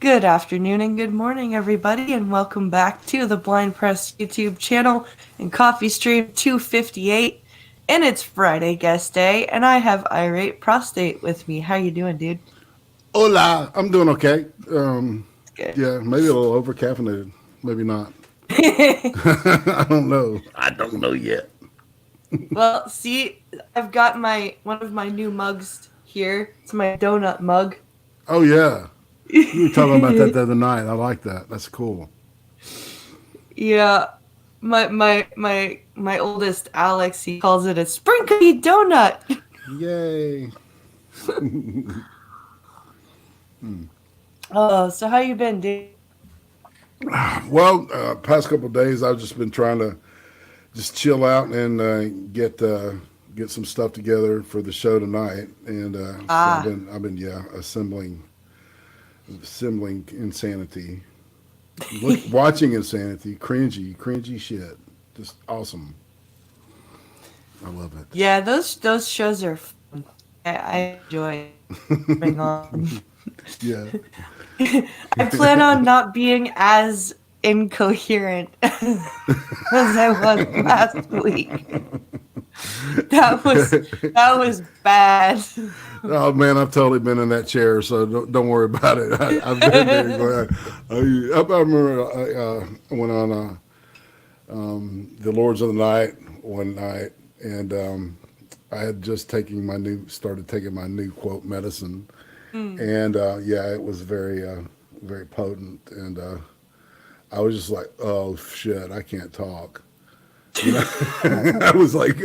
Good afternoon and good morning, everybody, and welcome back to the Blind Press YouTube channel and CoffeeStream 258. And it's Friday guest day, and I have Irate Prostate with me. How you doing, dude? Hola, I'm doing okay. Good. Yeah, maybe a little over caffeinated, maybe not. I don't know. I don't know yet. Well, see, I've got my one of my new mugs here. It's my donut mug. Oh yeah, you were talking about that the other night. I like that. That's cool. Yeah, my oldest Alex, he calls it a sprinkly donut. Yay. Oh, so how you been, dude? Well, past couple of days I've just been trying to just chill out and get some stuff together for the show tonight, and so I've Ah. been I've been yeah assembling insanity, watching insanity, cringy shit, just awesome. I love it. Yeah, those shows are fun. I enjoy going on. Yeah. I plan on not being as incoherent as I was last week. That was that was bad. Oh man, I've totally been in that chair, so don't worry about it. I've been there. I remember I went on the Lords of the Night one night, and I had just started taking my new quote medicine, Mm. and yeah, it was very potent, and I was just like, oh shit, I can't talk. You know, I was like,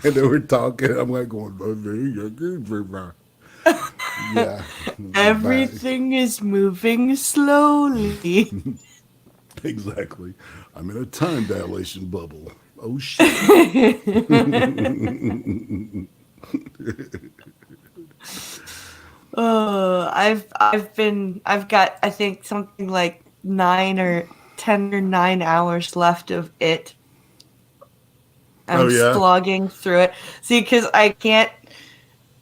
and they were talking. I'm like going, yeah, bad. Everything is moving slowly. Exactly. I'm in a time dilation bubble. Oh shit. Oh, I've got I think something like 9 or 10 or 9 hours left of it. Oh I'm yeah. slogging through it. See, because I can't.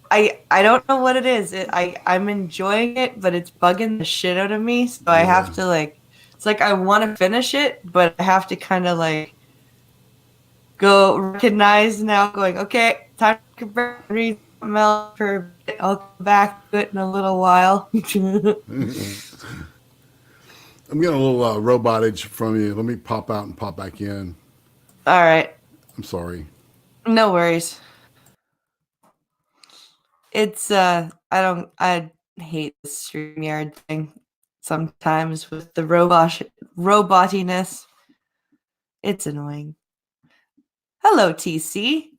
I don't know what it is. I'm enjoying it, but it's bugging the shit out of me. So I Yeah. have to like. It's like I want to finish it, but I have to kind of like go recognize now. Going okay, time to read something else for a bit. I'll come back to it in a little while. I'm getting a little robotage from you. Let me pop out and pop back in. All right, I'm sorry. no worries. It's I hate the StreamYard thing sometimes with the robotiness. It's annoying. Hello, TC.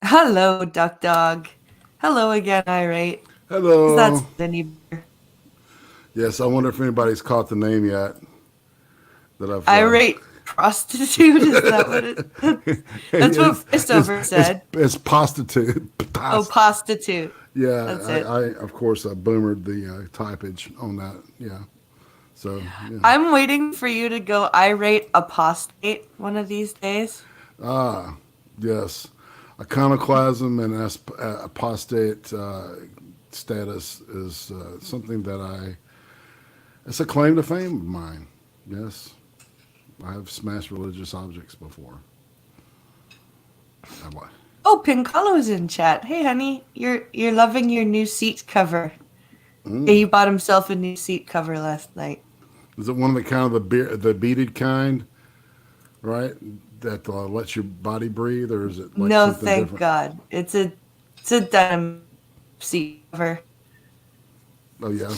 Hello, Duck Dog. Hello again, Irate. Is that Hello. any better? Yes, I wonder if anybody's caught the name yet that I've. Irate prostitute? Is that what it? That's what voiceover said. It's prostitute. Oh, prostitute. Yeah, That's it. I of course I boomered the typage on that. Yeah, so yeah. I'm waiting for you to go irate apostate one of these days. Ah, yes, iconoclasm and apostate status is something that it's a claim to fame of mine. Yes, I have smashed religious objects before. I, wa- Oh, Pincolo's in chat. Hey, honey, you're loving your new seat cover. Yeah, he mm. bought himself a new seat cover last night. Is it one of the kind of the beaded kind, right? That lets your body breathe, or is it like No, something thank different? God. It's a denim seat cover. Oh yeah.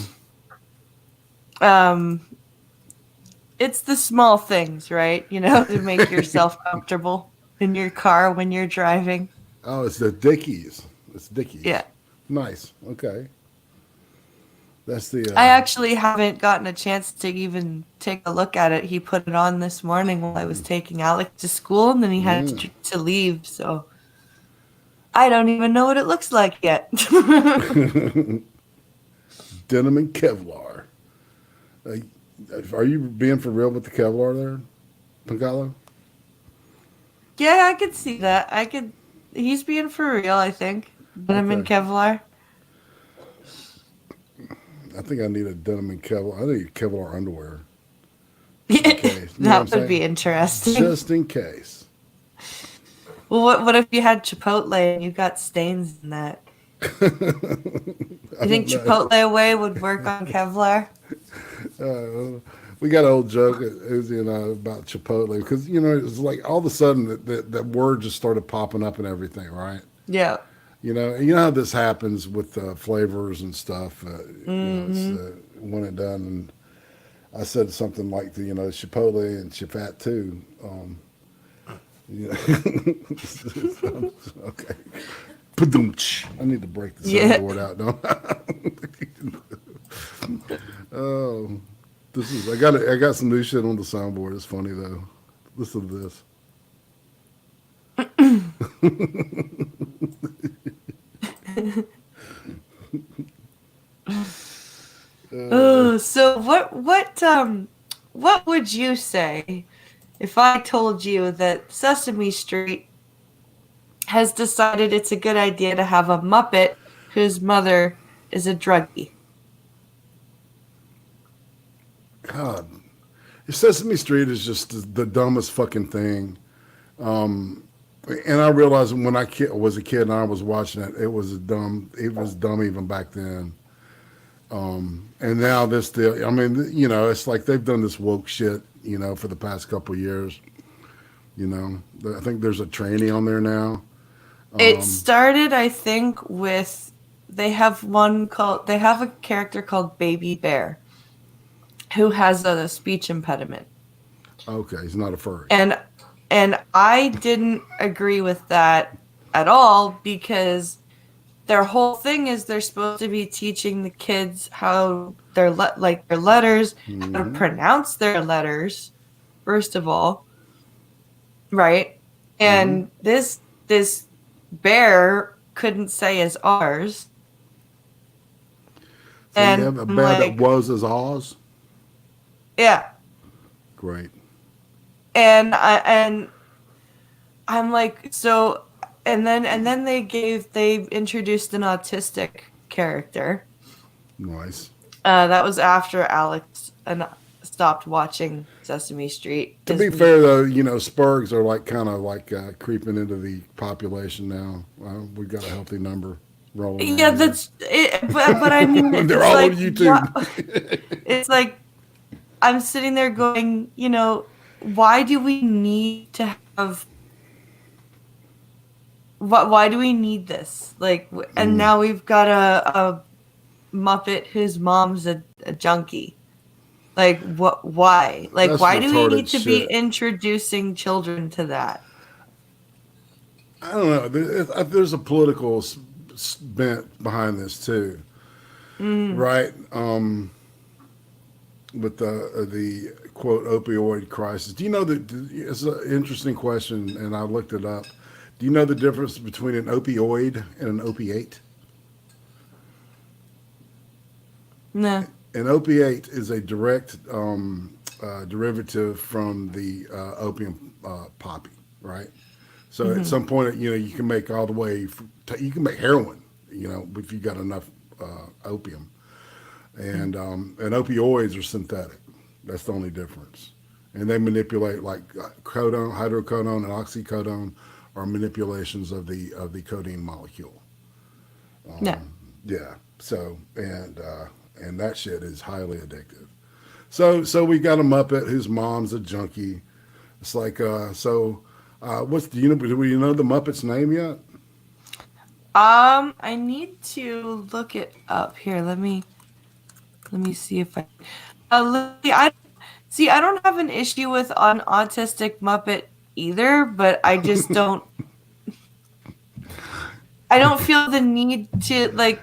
Um, it's the small things, right? You know, to make yourself comfortable in your car when you're driving. Oh, it's the Dickies. It's Dickies. Yeah. Nice. Okay. That's the. I actually haven't gotten a chance to even take a look at it. He put it on this morning while I was taking Alec to school, and then he had Mm. to leave. So I don't even know what it looks like yet. Denim and Kevlar. Uh, are you being for real with the Kevlar there, Pagalo? Yeah, I could see that. I could. He's being for real, I think. But I'm in Okay. Kevlar. I think I need a denim and Kevlar. I need Kevlar underwear. Just in case. You know what I'm That would be saying? interesting. Just in case. Well, what if you had Chipotle and you got stains in that? I You think don't know. Chipotle away would work on Kevlar? We got an old joke at Uzi and I about Chipotle because it's like all of a sudden that word just started popping up and everything, right? Yeah. You know how this happens with flavors and stuff. It's Mm-hmm. when it done. And I said something like Chipotle and Chifat too. You know, okay. Padoomch. I need to break the Yeah. soundboard out, don't I? Oh, I got some new shit on the soundboard. It's funny though. Listen to this. Uh, Oh, so what would you say if I told you that Sesame Street has decided it's a good idea to have a Muppet whose mother is a druggie? God, Sesame Street is just the dumbest fucking thing. And I realized when was a kid and I was watching it, it was dumb. It was dumb even back then. And now I mean, it's like they've done this woke shit, for the past couple of years. I think there's a tranny on there now. It Um, started, I think, with they have a character called Baby Bear who has a speech impediment. okay, he's not a furry. And I didn't agree with that at all because their whole thing is they're supposed to be teaching the kids how their their letters, how to Hmm. pronounce their letters, first of all, right? Hmm. And this bear couldn't say his R's, So you and have a I'm bear that like, was as Oz. yeah, Great. and I'm like, so, and then they introduced an autistic character. Nice. That was after Alex and stopped watching Sesame Street To because be fair, though, Spurgs are like kind of like creeping into the population now. We've got a healthy number rolling yeah, around here. that's it. But I mean, They're it's all on like what? YouTube. It's like I'm sitting there going, why do we need to have? Why do we need this? Like, and Mm, now we've got a Muppet whose mom's a junkie. Like, what? Why? Like, that's why do we retarded need to be shit. introducing children to that? I don't know. There's a political bent behind this too, Mm. right? With the quote opioid crisis. Do you know that it's an interesting question, and I looked it up. Do you know the difference between an opioid and an opiate? No. An opiate is a direct derivative from the opium poppy, right? So at Hmm. some point, you can make all the way. You can make heroin, if you got enough opium, and opioids are synthetic. That's the only difference. And they manipulate like codone, hydrocodone, and oxycodone are manipulations of the codeine molecule. No. Yeah. So and that shit is highly addictive. So we got a Muppet whose mom's a junkie. It's like do we know the Muppet's name yet? I need to look it up here. Let me see if I. I see. I don't have an issue with an autistic Muppet either, but I just don't. I don't feel the need to like.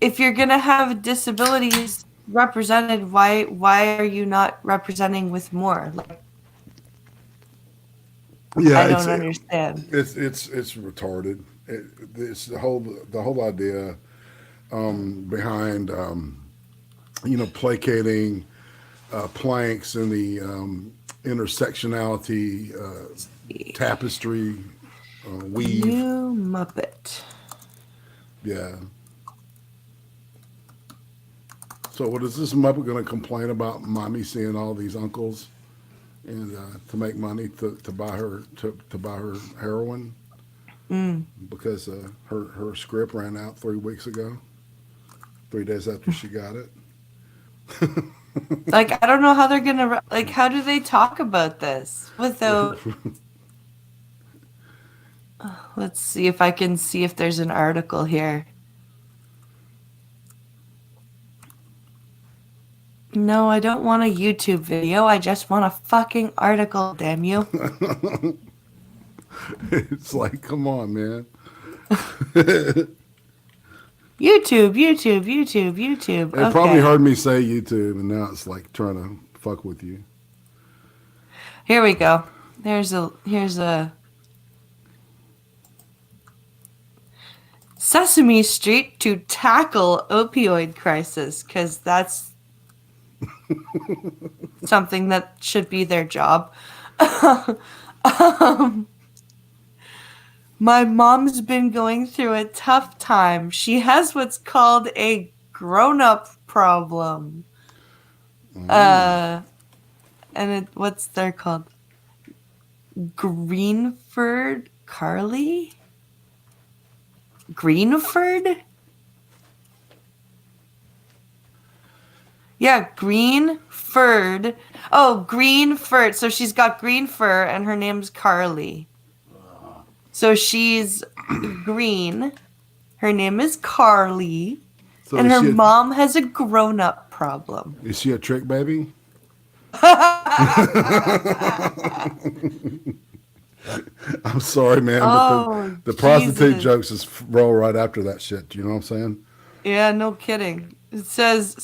If you're gonna have disabilities represented, why are you not representing with more? Like, Yeah, I don't understand. it's retarded. It's the whole idea behind placating planks and the intersectionality tapestry weave. New Muppet. Yeah, So what is this Muppet going to complain about mommy seeing all these uncles and to make money to buy her to buy her heroin because her script ran out 3 weeks ago, 3 days after she got it. Like, I don't know how they're gonna, like, how do they talk about this without, let's see if I can see if there's an article here. No, I don't want a YouTube video. I just want a fucking article, damn you. It's like, come on, man. YouTube. It probably heard me say YouTube, and now it's like trying to fuck with you. Here we go. Here's a Sesame Street to tackle opioid crisis, because that's something that should be their job. My mom's been going through a tough time. She has what's called a grown-up problem. And what's they're called? Greenford Carly? Greenford? Yeah, Greenford. Oh, Greenford. So she's got green fur and her name's Carly. So she's green. Her name is Carly. So and is her she mom has a grown-up problem. Is she a trick baby? I'm sorry, man, but the prostitute jokes just roll right after that shit. Do you know what I'm saying? Yeah, no kidding. It says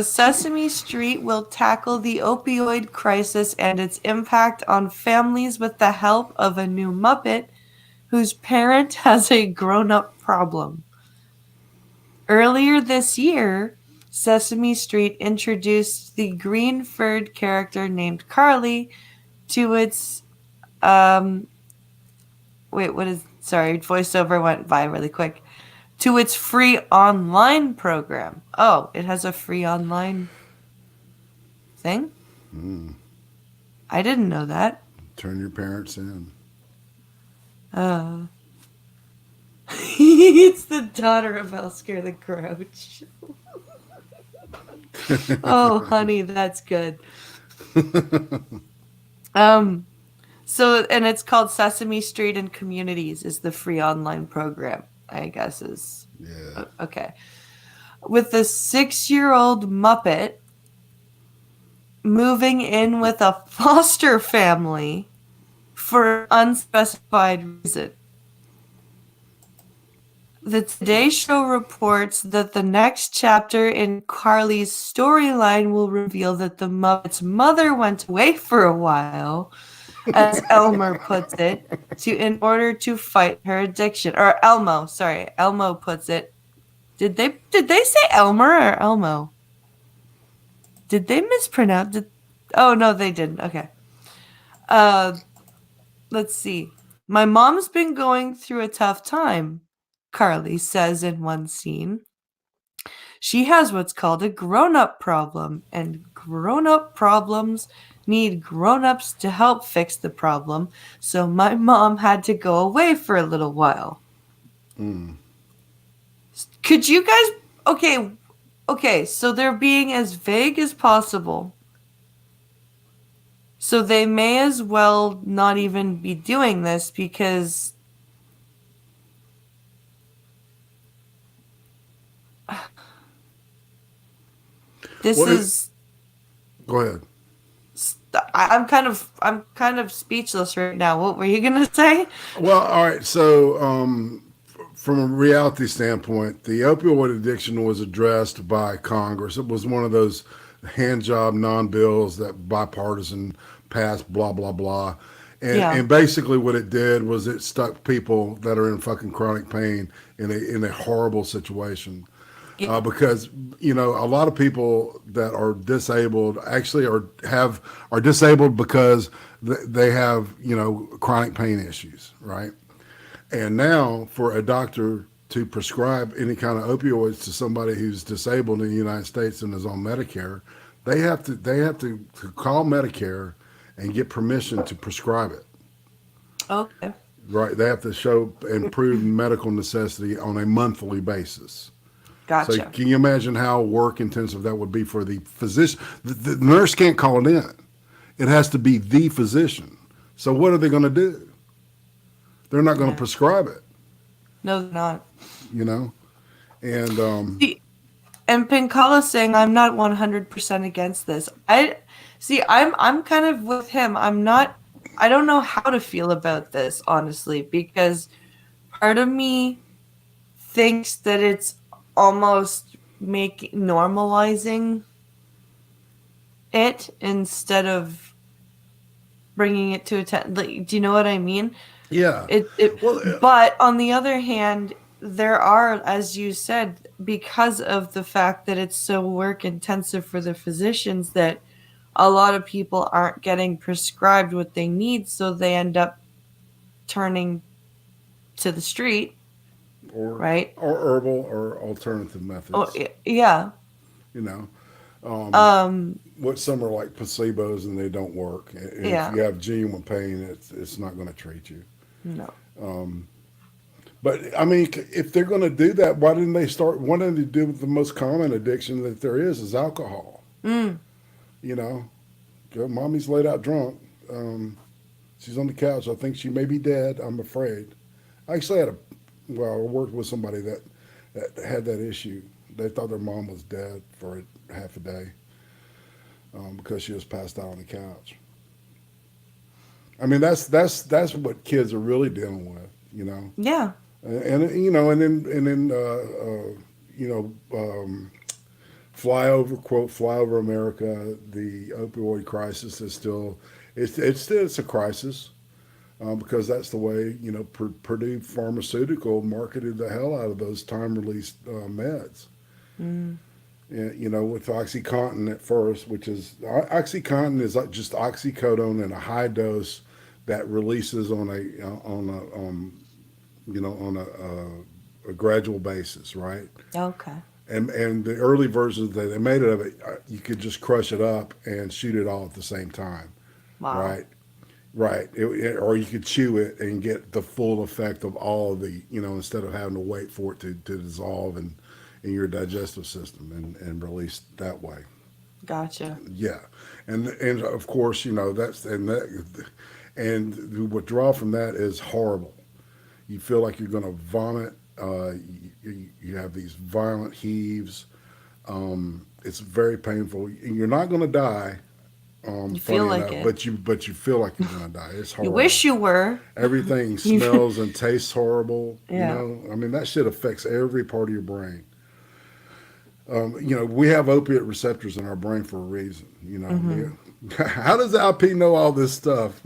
Sesame Street will tackle the opioid crisis and its impact on families with the help of a new Muppet whose parent has a grown-up problem. Earlier this year, Sesame Street introduced the green-furred character named Carly to its voiceover went by really quick. To its free online program. Oh, it has a free online thing? I didn't know that. Turn your parents in. It's the daughter of Elsker the Grouch. Oh, honey, that's good. So, and it's called Sesame Street and Communities is the free online program, I guess is. Yeah. Okay. With the 6-year-old Muppet moving in with a foster family for unspecified reason. The Today Show reports that the next chapter in Carly's storyline will reveal that the Muppet's mother went away for a while, as Elmer puts it, in order to fight her addiction. Or Elmo puts it. Did they say Elmer or Elmo? Did they mispronounce it? Oh no, they didn't. Okay. Let's see. My mom's been going through a tough time, Carly says in one scene. She has what's called a grown-up problem, and grown-up problems need grown-ups to help fix the problem, so my mom had to go away for a little while. Could you guys... Okay, so they're being as vague as possible. So they may as well not even be doing this because... Go ahead. I'm kind of speechless right now. What were you gonna say? Well, all right. So, from a reality standpoint, the opioid addiction was addressed by Congress. It was one of those hand job non-bills that bipartisan passed. Blah blah blah. And basically what it did was it stuck people that are in fucking chronic pain in a horrible situation. Because a lot of people that are disabled actually are disabled because they have chronic pain issues, right? And now for a doctor to prescribe any kind of opioids to somebody who's disabled in the United States and is on Medicare, they have to call Medicare and get permission to prescribe it. Okay. Right, they have to show and prove medical necessity on a monthly basis. So Gotcha. can you imagine how work intensive that would be for the physician? The nurse can't call it in. It has to be the physician. So what are they going to do? They're not going to Yeah. prescribe it, No, they're not. you know? And See, and Pincala's saying I'm not 100% against this. I see. I'm kind of with him. I'm not. I don't know how to feel about this honestly because part of me thinks that it's almost making normalizing it instead of bringing it to attention. Like, do you know what I mean? yeah, It well, but on the other hand, there are, as you said, because of the fact that it's so work intensive for the physicians that a lot of people aren't getting prescribed what they need, so they end up turning to the street, or right? herbal or alternative Oh, methods, yeah. you know. Um, Um, what some are like placebos and they don't work. And if yeah. you have genuine pain, it's not going to treat you. No. Um, but I mean, if they're going to do that, why didn't they start? Why didn't they do the most common addiction that there is alcohol? Mm. You know, mommy's laid out drunk. She's on the couch. I think she may be dead. I'm afraid. I actually I worked with somebody that had that issue. They thought their mom was dead for half a day because she was passed out on the couch. I mean, that's what kids are really dealing with, you know. Yeah. You know, you know, flyover quote flyover America. The opioid crisis is still it's a crisis because that's the way you know Purdue Pharmaceutical marketed the hell out of those time released meds. Mm. And, you know, with OxyContin at first, which is OxyContin is like just oxycodone in a high dose that releases on a gradual basis, right? Okay. And the early versions that they made it of it, you could just crush it up and shoot it all at the same time, Wow. right? Right. Or you could chew it and get the full effect of all of the, you know, instead of having to wait for it to dissolve in your digestive system and release that way. Gotcha. Yeah. And of course, you know, and the withdrawal from that is horrible. You feel like you're going to vomit. You have these violent heaves. It's very painful. You're not going to die, You feel funny like enough, it. but you feel like you're going to die. It's You horrible. wish you were. Everything You- smells and tastes horrible. You yeah. know, I mean, that shit affects every part of your brain. You know, we have opiate receptors in our brain for a reason. You know, how does LP know all this stuff?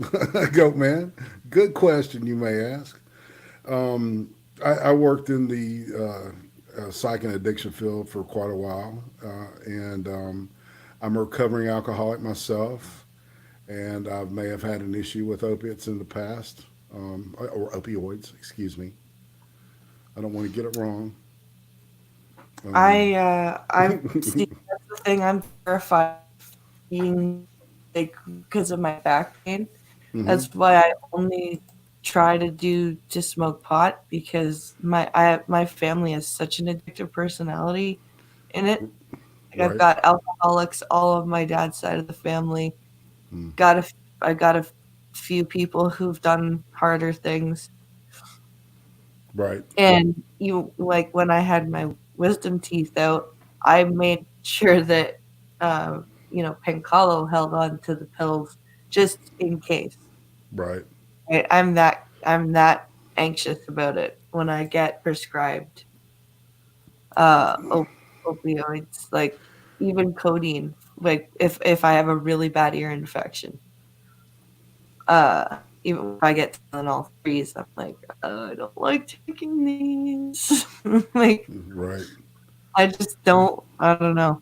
Goat man, good question you may ask. I worked in the psych and addiction field for quite a while, and I'm a recovering alcoholic myself, and I may have had an issue with opiates in the past, or opioids, excuse me. I don't want to get it wrong. I'm see that's the thing. I'm terrified of being like because of my back pain. hmm That's why I only try to smoke pot because my family has such an addictive personality in it. Like I've Right. got alcoholics all of my dad's side of the family. Mm. I got a few people who've done harder things. Right. And you like when I had my wisdom teeth out, I made sure that Pancalo held on to the pills just in case. Right. Right? I'm that anxious about it when I get prescribed opioids, like even codeine. Like if I have a really bad ear infection, even if I get Tylenol threes, I'm like, I don't like taking these. Like Right. I just don't. I don't know.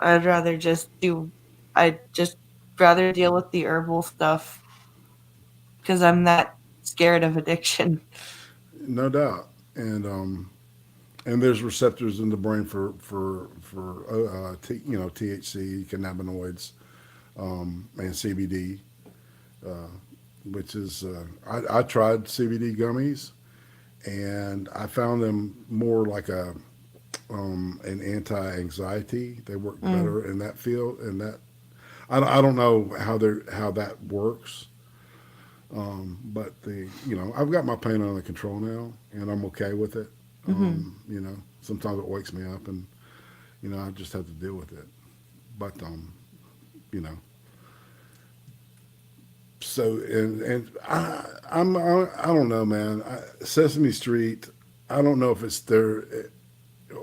I'd rather just do. I'd just rather deal with the herbal stuff because I'm that scared of addiction. no doubt. And there's receptors in the brain THC, cannabinoids, and CBD, uh, which is I tried CBD gummies, and I found them more like an anti-anxiety. They work Mm. better in that field, and that I don't know how that works. But I've got my pain under control now, and I'm okay with it. Mm-hmm. Sometimes it wakes me up, and I just have to deal with it. But you know, so and I don't know, man. Sesame Street. I don't know if it's their.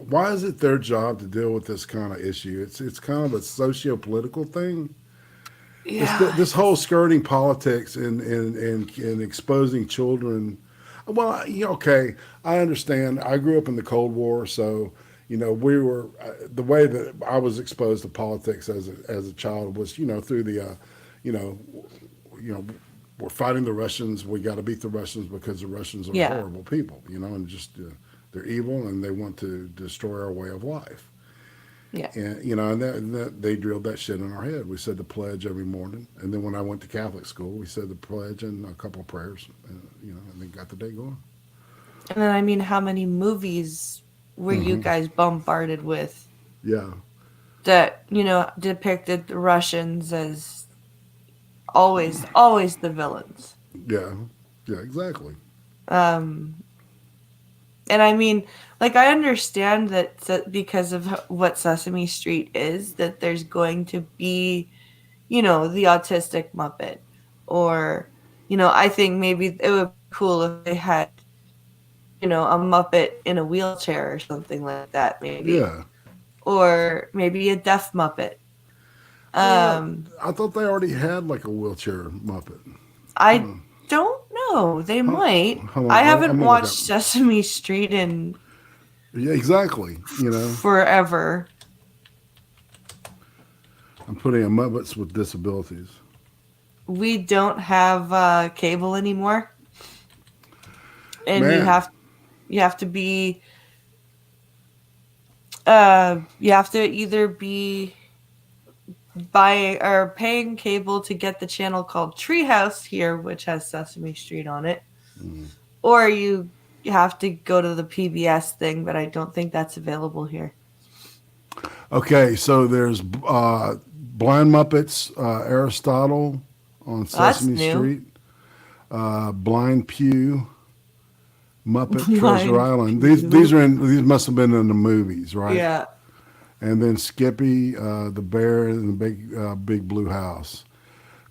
Why is it their job to deal with this kind of issue? It's kind of a socio-political thing. Yeah. This whole skirting politics and exposing children. Well, okay, I understand. I grew up in the Cold War, so we were the way that I was exposed to politics as a child was through you know you know we're fighting the Russians. We got to beat the Russians because the Russians are Yeah. horrible people, and just they're evil and they want to destroy our way of life. Yeah. And they drilled that shit in our head. We said the pledge every morning, and then when I went to Catholic school, we said the pledge and a couple of prayers, and then got the day going. And then, I mean, how many movies were you Hmm. guys bombarded with Yeah, that, depicted the Russians as always the villains? yeah, yeah, exactly. Um, and I mean, like, I understand that because of what Sesame Street is, that there's going to be, the autistic Muppet. Or, I think maybe it would be cool if they had, a Muppet in a wheelchair or something like that, maybe. Yeah. Or maybe a deaf Muppet. Uh, Um, I thought they already had like a wheelchair Muppet. I Huh. don't know. They Huh. might. Hold I on, haven't I'm gonna look watched up. Sesame Street in Yeah, exactly. forever. I'm putting in Muppets with disabilities. We don't have cable anymore, and Man, you have to be you have to either be buying or paying cable to get the channel called Treehouse here, which has Sesame Street on it, mm. or you have to go to the PBS thing, but I don't think that's available here. Okay, so there's Blind Muppets, Aristotle on Well, that's Sesame new. Street, Blind Pew, Muppet Treasure Blind Island. These Pew. are these must have been in the movies, right? Yeah. And then Skippy, the bear in the big blue house.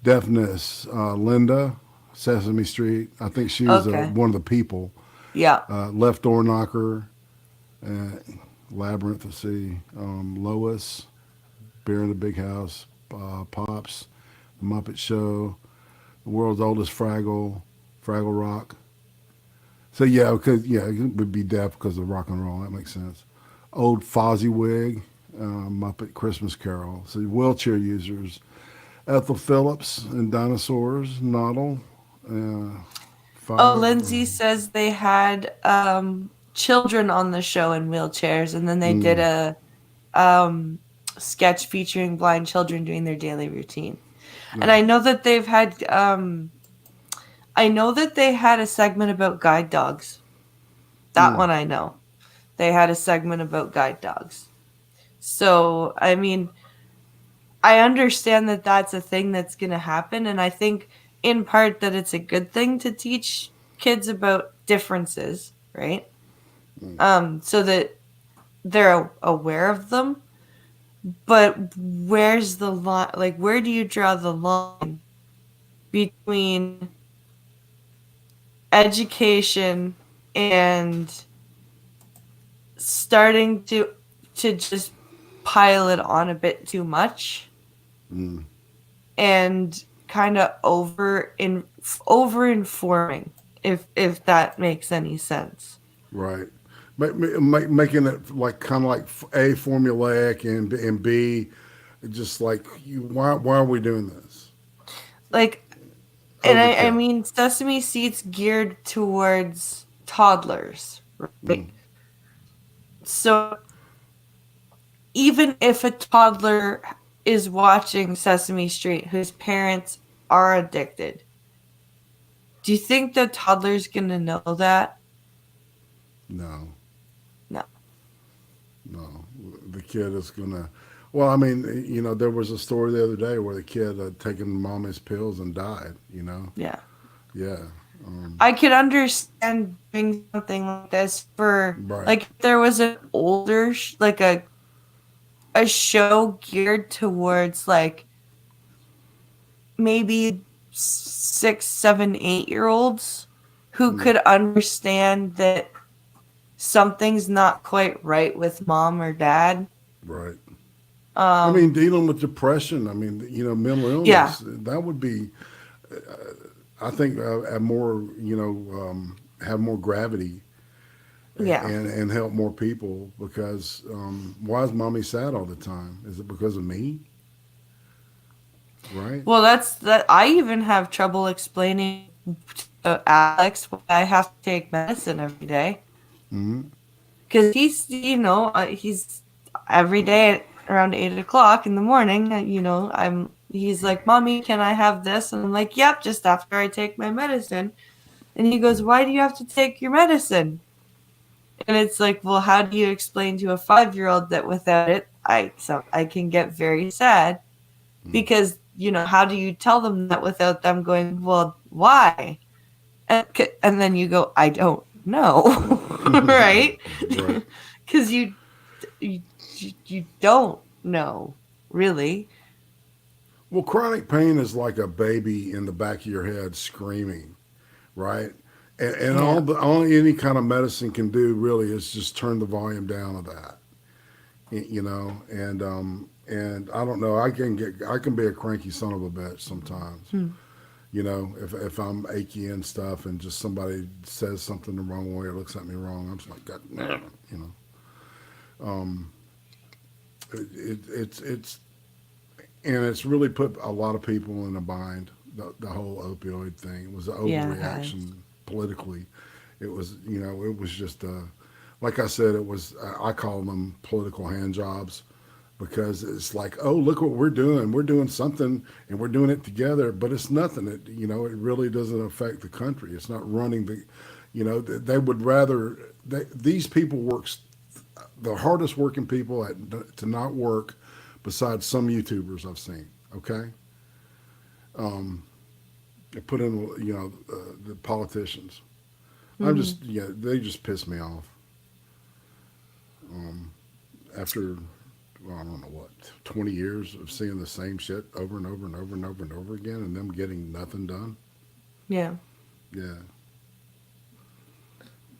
Deafness, Linda, Sesame Street. I think she was Okay. one of the people. Yeah. Left Door Knocker, uh, Labyrinth. Let's see, Lois, Bear in the Big House, Pops, The Muppet Show, The World's Oldest Fraggle, Fraggle Rock. So yeah, because it would be deaf because of rock and roll. That makes sense. Old Fozziwig, Muppet Christmas Carol. So wheelchair users, Ethel Phillips and Dinosaurs, Noddle, Oh, Five. Lindsay says they had children on the show in wheelchairs, and then they did Mm, a um, sketch featuring blind children doing their daily routine. And yeah. I know that they had a segment about guide dogs. That Mm, one I know. They had a segment about guide dogs. So, I mean, I understand that that's a thing that's going to happen. And I think in part that it's a good thing to teach kids about differences, right? mm. So that they're aware of them. But where's the line? Like, where do you draw the line between education and starting to just pile it on a bit too much Mm. and kind of over informing, if that makes any sense. Right. Making it like kind of like A, formulaic, and B, just like why are we doing this? Like, and I Overkill. mean, Sesame Seed's geared towards toddlers, right? So even if a toddler is watching Sesame Street whose parents are addicted, do you think the toddler's gonna know that? No, No. no. The kid is gonna. Well, I mean, there was a story the other day where the kid had taken mommy's pills and died. Yeah. Yeah. I could understand doing something like this for Right. like if there was an older like a show geared towards like maybe 6, 7, 8 year olds who could understand that something's not quite right with mom or dad. Right. I mean, dealing with depression. I mean, mental Yeah. illness. That would be, I think, more. Have more gravity Yeah. and help more people because why is mommy sad all the time? Is it because of me? Right. Well, that's that. I even have trouble explaining to Alex why I have to take medicine every day. Mm-hmm. Because he's every day around 8 o'clock in the morning. He's like, "Mommy, can I have this?" And I'm like, "Yep, just after I take my medicine." And he goes, "Why do you have to take your medicine?" And it's like, well, how do you explain to a 5-year-old that without it, I can get very sad because how do you tell them that without them going, well, why? And then you go, I don't know, right? Right. Because you don't know, really. Well, chronic pain is like a baby in the back of your head screaming, right? And Yeah. all any kind of medicine can do really is just turn the volume down of that, and I don't know. I can be a cranky son of a bitch sometimes. If I'm achy and stuff, and just somebody says something the wrong way or looks at me wrong, I'm just like, God damn it. It's and it's really put a lot of people in a bind. The whole opioid thing, it was an Yeah, it has. overreaction politically. It was just like I said, it was. I call them political hand jobs because it's like, oh, look what we're doing. We're doing something, and we're doing it together. But it's nothing. It really doesn't affect the country. It's not running the. They would rather. These people work the hardest working people to not work, besides some YouTubers I've seen. Okay. They put in, the politicians. I'm just, they just piss me off. After, well, I don't know what, 20 years of seeing the same shit over and over and over and over and over again, and them getting nothing done. Yeah. Yeah.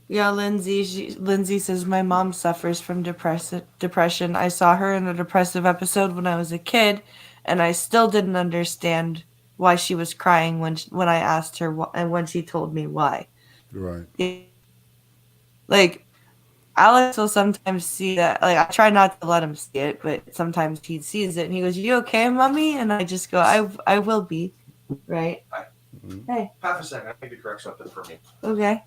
Yeah, Lindsay says my mom suffers from depression. I saw her in a depressive episode when I was a kid, and I still didn't understand why she was crying when I asked her and when she told me why. Right. Like Alex will sometimes see that. Like I try not to let him see it, but sometimes he sees it and he goes, "You okay, mommy?" And I just go, "I will be." Right. Hi. Hey. Half a second. I need to correct something for me. Okay.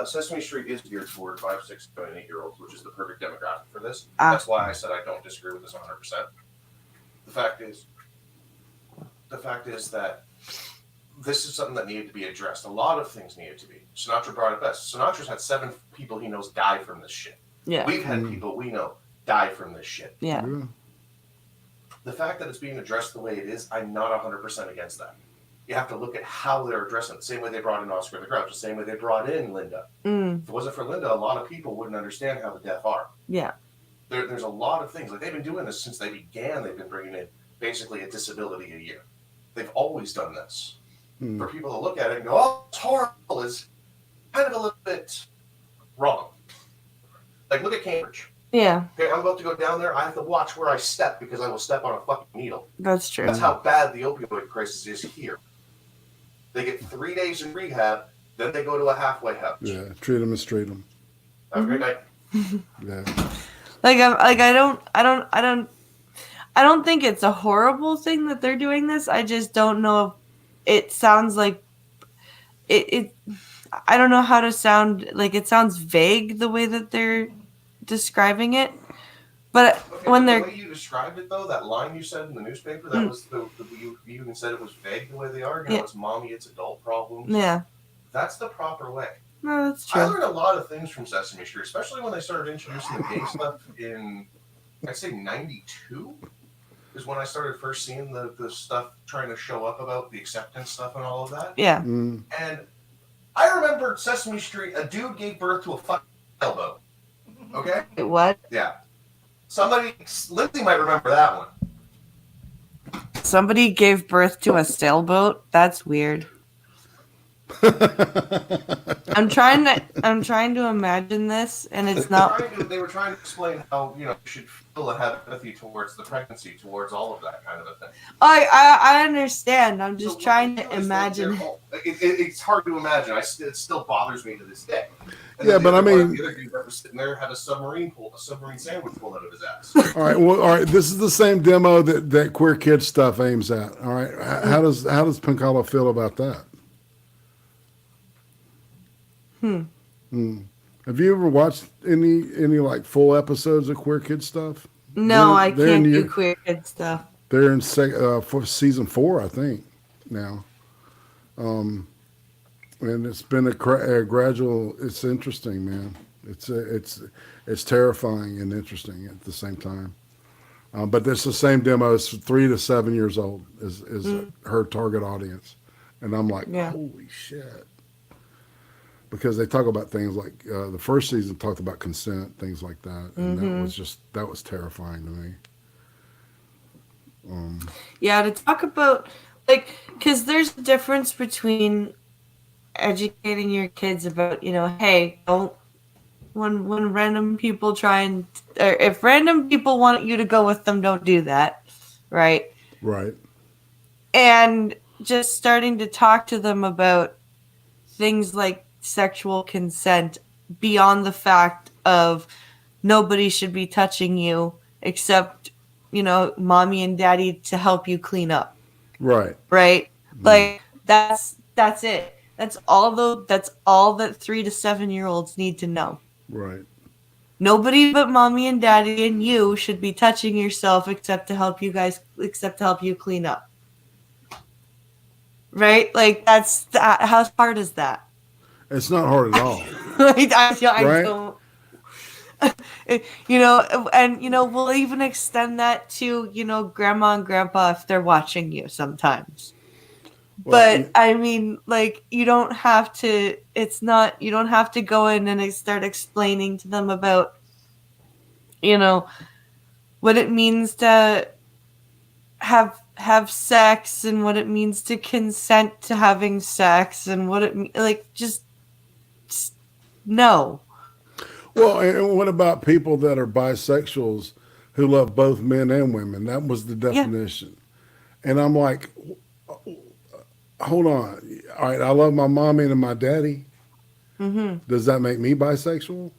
Sesame Street is geared toward 5, 6, 7, 8-year-olds, which is the perfect demographic for this. Ah. That's why I said I don't disagree with this 100%. The fact is that this is something that needed to be addressed. A lot of things needed to be. Sinatra brought it best. Sinatra's had 7 people he knows die from this shit. Yeah. We've had people we know die from this shit. Yeah. The fact that it's being addressed the way it is, I'm not 100% against that. You have to look at how they're addressing it. The same way they brought in Oscar the Grouch, the same way they brought in Linda. If it wasn't for Linda, a lot of people wouldn't understand how the deaf are. Yeah. There's a lot of things. Like they've been doing this since they began. They've been bringing in basically a disability a year. They've always done this. For people to look at it and go, "Oh, it's horrible," is kind of a little bit wrong. Like look at Cambridge. Yeah. Okay, I'm about to go down there. I have to watch where I step because I will step on a fucking needle. That's true. That's how bad the opioid crisis is here. They get 3 days in rehab, then they go to a halfway house. Yeah. Treat them and treat them. Have a great night. Yeah. I don't think it's a horrible thing that they're doing this. I just don't know if it sounds like it I don't know how to sound, like, it sounds vague the way that they're describing it. But Okay, when but they're the way you described it, though, that line you said in the newspaper, that was you even said it was vague the way they are. You know, it's mommy, it's adult problems. Yeah. That's the proper way. No, that's true. I learned a lot of things from Sesame Street, especially when they started introducing the gay stuff in, I'd say, 92 is when I started first seeing the stuff trying to show up about the acceptance stuff and all of that. Yeah. Mm. And I remember Sesame Street, a dude gave birth to a fucking elbow. Okay? Wait, what? Yeah. Lindsay might remember that one. Somebody gave birth to a sailboat? That's weird. I'm trying to imagine this, and it's not. They were trying to explain how, you should feel and have empathy towards the pregnancy, towards all of that kind of a thing. I understand. I'm just trying to imagine. It's hard to imagine. It still bothers me to this day. And Yeah, but I mean, the other dude that was sitting there had a submarine sandwich pulled out of his ass. all right. This is the same demo that Queer Kid stuff aims at. All right, how does Pancala feel about that? Have you ever watched any like full episodes of Queer Kid stuff? No, I can't do Queer Kid stuff. They're in for season 4, I think, now. And it's been a gradual. It's interesting, man. It's terrifying and interesting at the same time. But it's the same demo. It's 3 to 7 years old is her target audience, and I'm like, holy shit. Because they talk about things like the first season talked about consent, things like that, and that was terrifying to me. Yeah, to talk about, like, because there's a difference between educating your kids about, hey, don't, when random people or if random people want you to go with them, don't do that, right? Right. And just starting to talk to them about things like sexual consent beyond the fact of nobody should be touching you except, mommy and daddy to help you clean up. Right. Right? Like, that's it. That's all that 3 to 7 year olds need to know. Right. Nobody but mommy and daddy and you should be touching yourself except to help you clean up. Right? Like, that's that. How hard is that? It's not hard at all. I don't. We'll even extend that to, grandma and grandpa if they're watching you sometimes. Well, but I mean, like, you don't have to go in and start explaining to them about, what it means to have sex and what it means to consent to having sex and what it like just no. Well, and what about people that are bisexuals who love both men and women? That was the definition. Yeah. And I'm like, hold on. All right, I love my mommy and my daddy. Mm-hmm. Does that make me bisexual?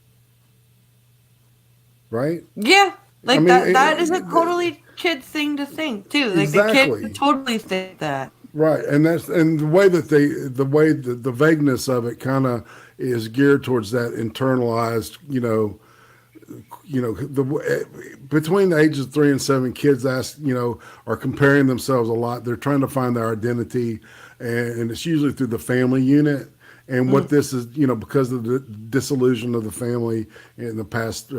Right? Yeah. Like, that is a totally kid thing to think too. Like, exactly. The kid could totally think that. Right. And the way that the vagueness of it kind of is geared towards that internalized, between the ages of 3 and 7, kids are comparing themselves a lot. They're trying to find their identity, and it's usually through the family unit. And what this is, because of the disillusion of the family in the past,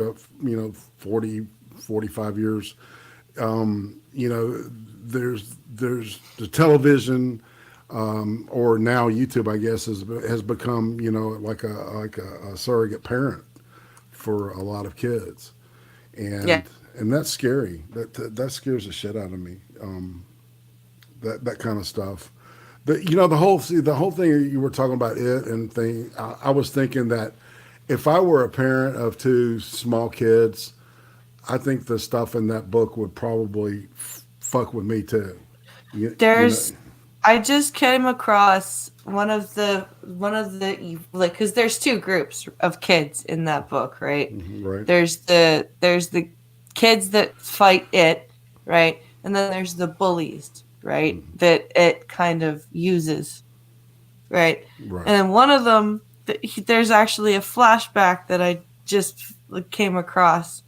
40, 45 years, there's the television, or now YouTube, I guess, has become, like a surrogate parent for a lot of kids, and that's scary. That scares the shit out of me. That kind of stuff. The whole thing you were talking about I was thinking that if I were a parent of 2 small kids, I think the stuff in that book would probably fuck with me too. I just came across one of the like, because there's 2 groups of kids in that book, right? Right. There's the kids that fight it, right, and then there's the bullies, right, that it kind of uses, right? And then one of them there's actually a flashback that I just came across.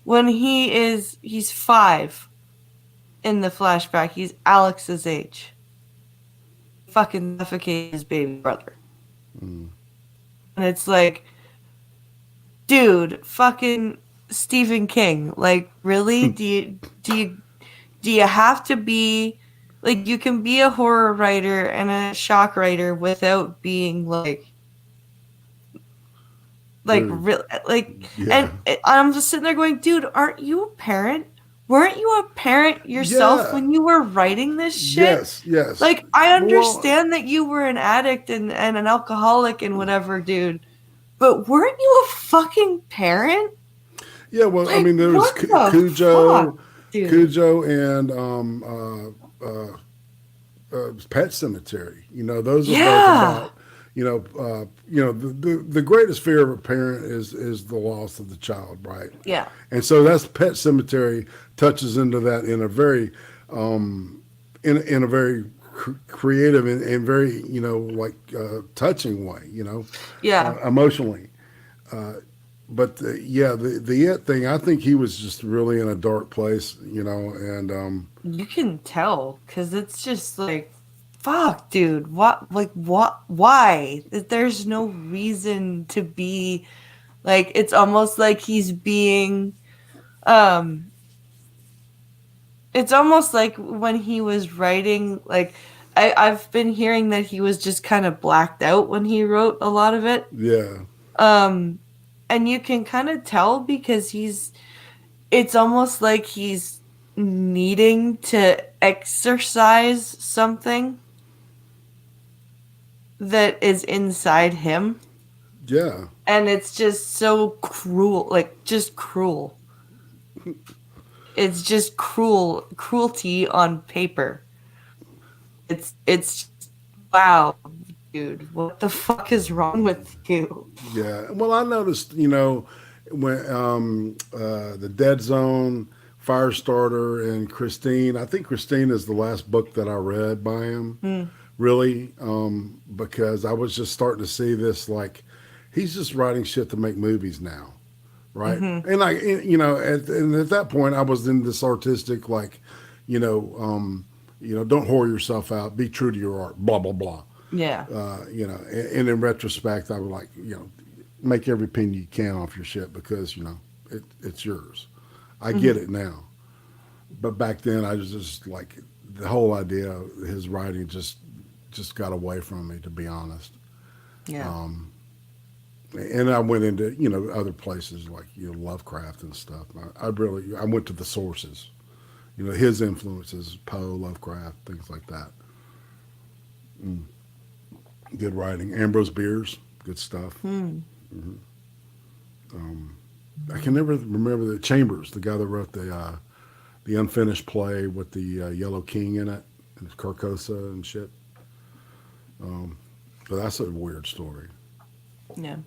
When he's 5 in the flashback. He's Alex's age. Fucking suffocate his baby brother. And it's like, dude, fucking Stephen King. Like, really? do you have to be like, you can be a horror writer and a shock writer without being like real, like, Yeah. and I'm just sitting there going, dude, aren't you a parent? Weren't you a parent yourself Yeah. when you were writing this shit? Yes. Like, I Well, understand that you were an addict and an alcoholic and whatever, dude, but weren't you a fucking parent? yeah, well, I Like, mean, there was what the Cujo, fuck, dude? Cujo, and Pet Cemetery. You know, those are both Yeah. about. The greatest fear of a parent is the loss of the child, right? Yeah. And so that's Pet Cemetery touches into that in a very, in a very creative and very touching way, Yeah. emotionally. But the it thing, I think he was just really in a dark place, and You can tell because it's just like, fuck, dude. What? Why? There's no reason to be like. It's almost like he's being. It's almost like when he was writing. Like, I've been hearing that he was just kind of blacked out when he wrote a lot of it. yeah, And you can kind of tell because it's almost like he's needing to exercise something that is inside him. yeah. And it's just so cruel, like just cruel. It's just cruelty on paper. It's wow, dude, what the fuck is wrong with you? Yeah. Well, I noticed, when the Dead Zone, Firestarter, and Christine. I think Christine is the last book that I read by him. Really, because I was just starting to see this, like, he's just writing shit to make movies now, right? And at that point, I was in this artistic, like, don't whore yourself out, be true to your art, blah blah blah. Yeah. And in retrospect, I would like, make every penny you can off your shit because, it's yours. I get it now. But back then, I was just like, the whole idea of his writing just got away from me, to be honest. Yeah. And I went into, other places like, Lovecraft and stuff. I went to the sources, his influences, Poe, Lovecraft, things like that. Good writing. Ambrose Bierce, good stuff. I can never remember the Chambers, the guy that wrote the unfinished play with the Yellow King in it, and Carcosa and shit. But that's a weird story. Yeah.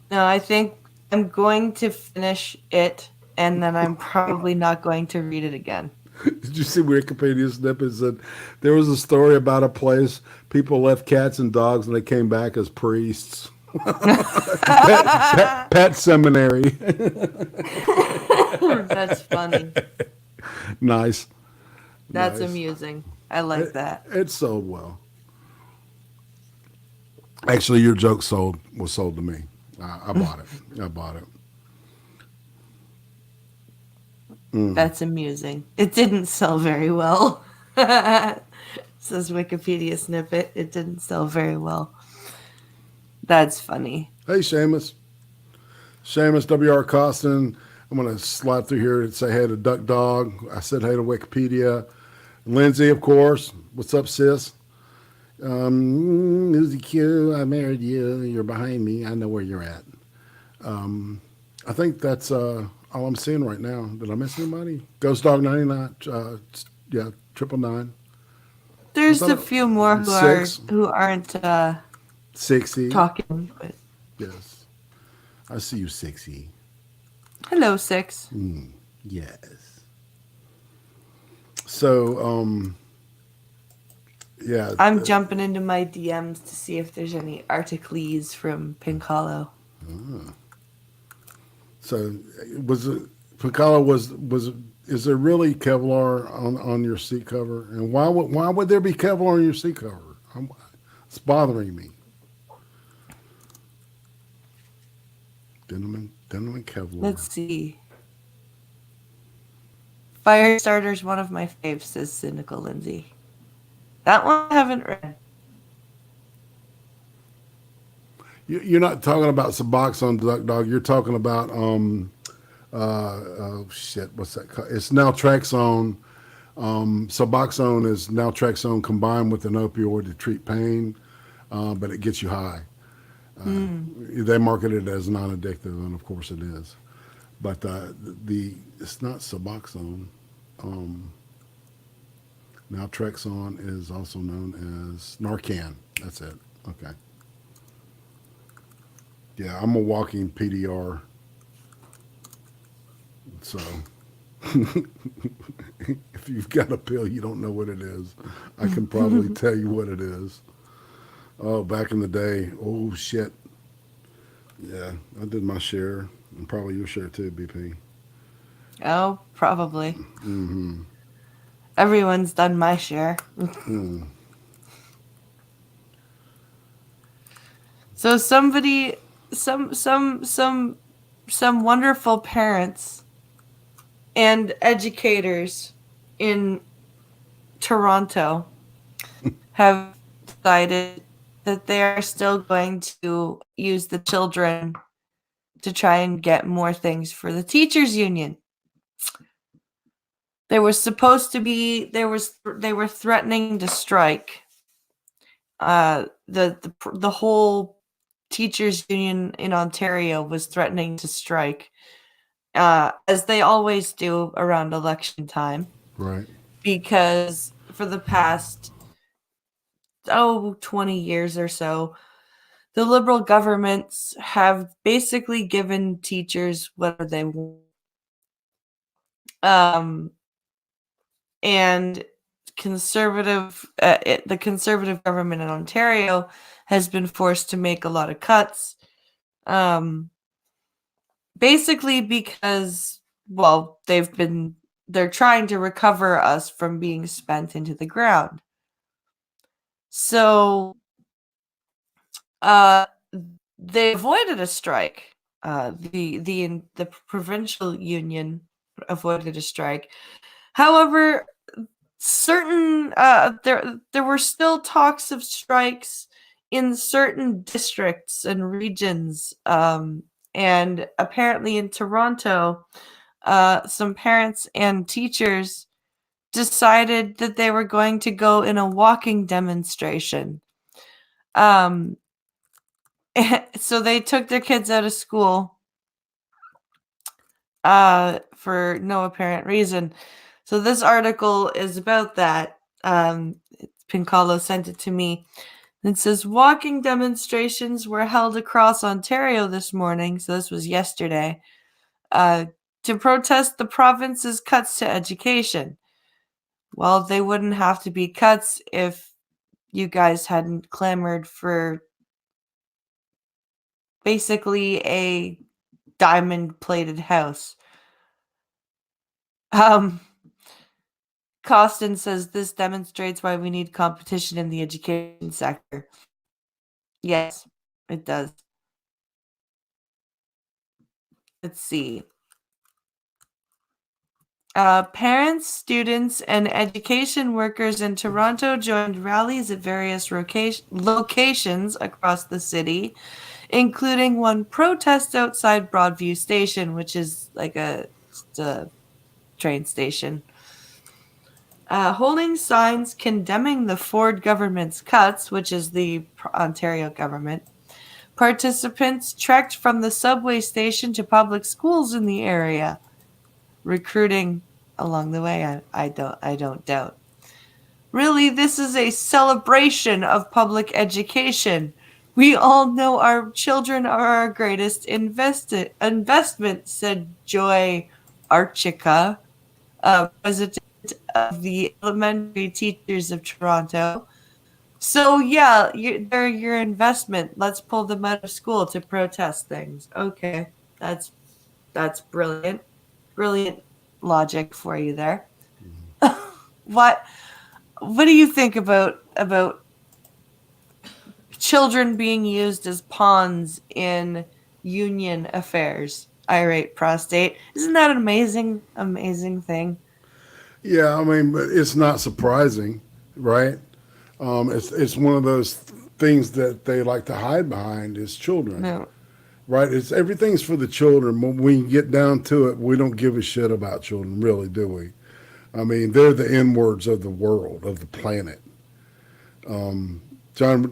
No, I think I'm going to finish it, and then I'm probably not going to read it again. Did you see Wikipedia snippets that there was a story about a place people left cats and dogs and they came back as priests? Pet seminary. That's funny. Nice. That's Nice. amusing. I like that. It sold well. Actually, your joke was sold to me. I bought it. I bought it. That's amusing. It didn't sell very well. Says Wikipedia snippet. It didn't sell very well. That's funny. Hey, Seamus, W.R. Costin. I'm going to slide through here and say hey to Duck Dog. I said hey to Wikipedia. Lindsay, of course. What's up, sis? Uzi Q, I married you. You're behind me. I know where you're at. I think that's all I'm seeing right now. Did I miss anybody? Ghost Dog 99. Yeah, 999. There's a few more who aren't 60. talking. But Yes. I see you, 60. hello, 6. Yes. So, Yeah. I'm jumping into my DMs to see if there's any articles from Pincalo. So was it Piccolo was is there really Kevlar on your seat cover? And why would there be Kevlar on your seat cover? It's bothering me. Denim and Kevlar. Let's see. Firestarter's one of my faves, says Cynical Lindsay. That one I haven't read. You're not talking about Suboxone, Duck Dog. You're talking about oh shit, what's that called? It's naltrexone. Suboxone is naltrexone combined with an opioid to treat pain, but it gets you high. They market it as non-addictive, and of course it is. But it's not Suboxone. Naltrexone is also known as Narcan. That's it. Okay. Yeah, I'm a walking PDR. So if you've got a pill you don't know what it is, I can probably tell you what it is. Oh, back in the day. Oh, shit. Yeah, I did my share, and probably your share too, BP. Oh, probably. Mm-hmm. Everyone's done my share. Mm. So somebody, some wonderful parents and educators in Toronto have decided that they are still going to use the children to try and get more things for the teachers union. There was supposed to be they were threatening to strike. The whole teachers union in Ontario was threatening to strike, as they always do around election time. Right. Because for the past 20 years or so, the Liberal governments have basically given teachers whatever they want. And the Conservative government in Ontario has been forced to make a lot of cuts. Basically because, well, they're trying to recover us from being spent into the ground. So, they avoided a strike. The provincial union avoided a strike. However, there were still talks of strikes in certain districts and regions, and apparently in Toronto, some parents and teachers decided that they were going to go in a walking demonstration. So they took their kids out of school for no apparent reason. So this article is about that. Pincalo sent it to me. It says walking demonstrations were held across Ontario this morning. So this was yesterday. To protest the province's cuts to education. Well, they wouldn't have to be cuts if you guys hadn't clamored for basically a diamond-plated house. Costin says this demonstrates why we need competition in the education sector. Yes, it does. Let's see. Parents, students, and education workers in Toronto joined rallies at various locations across the city, including one protest outside Broadview Station, which is like a train station. Holding signs condemning the Ford government's cuts, which is the Ontario government. Participants trekked from the subway station to public schools in the area, recruiting along the way. I don't doubt. Really, this is a celebration of public education. We all know our children are our greatest investment, said Joy Archica, president of the Elementary Teachers of Toronto. So yeah, they're your investment. Let's pull them out of school to protest things. Okay, that's brilliant, brilliant logic for you there. what what do you think about children being used as pawns in union affairs? Irate prostate. Isn't that an amazing, amazing thing? Yeah, I mean, but it's not surprising, right? It's one of those things that they like to hide behind is children, No. right? It's everything's for the children. When we get down to it, we don't give a shit about children, really, do we? I mean, they're the N-words of the world, of the planet. John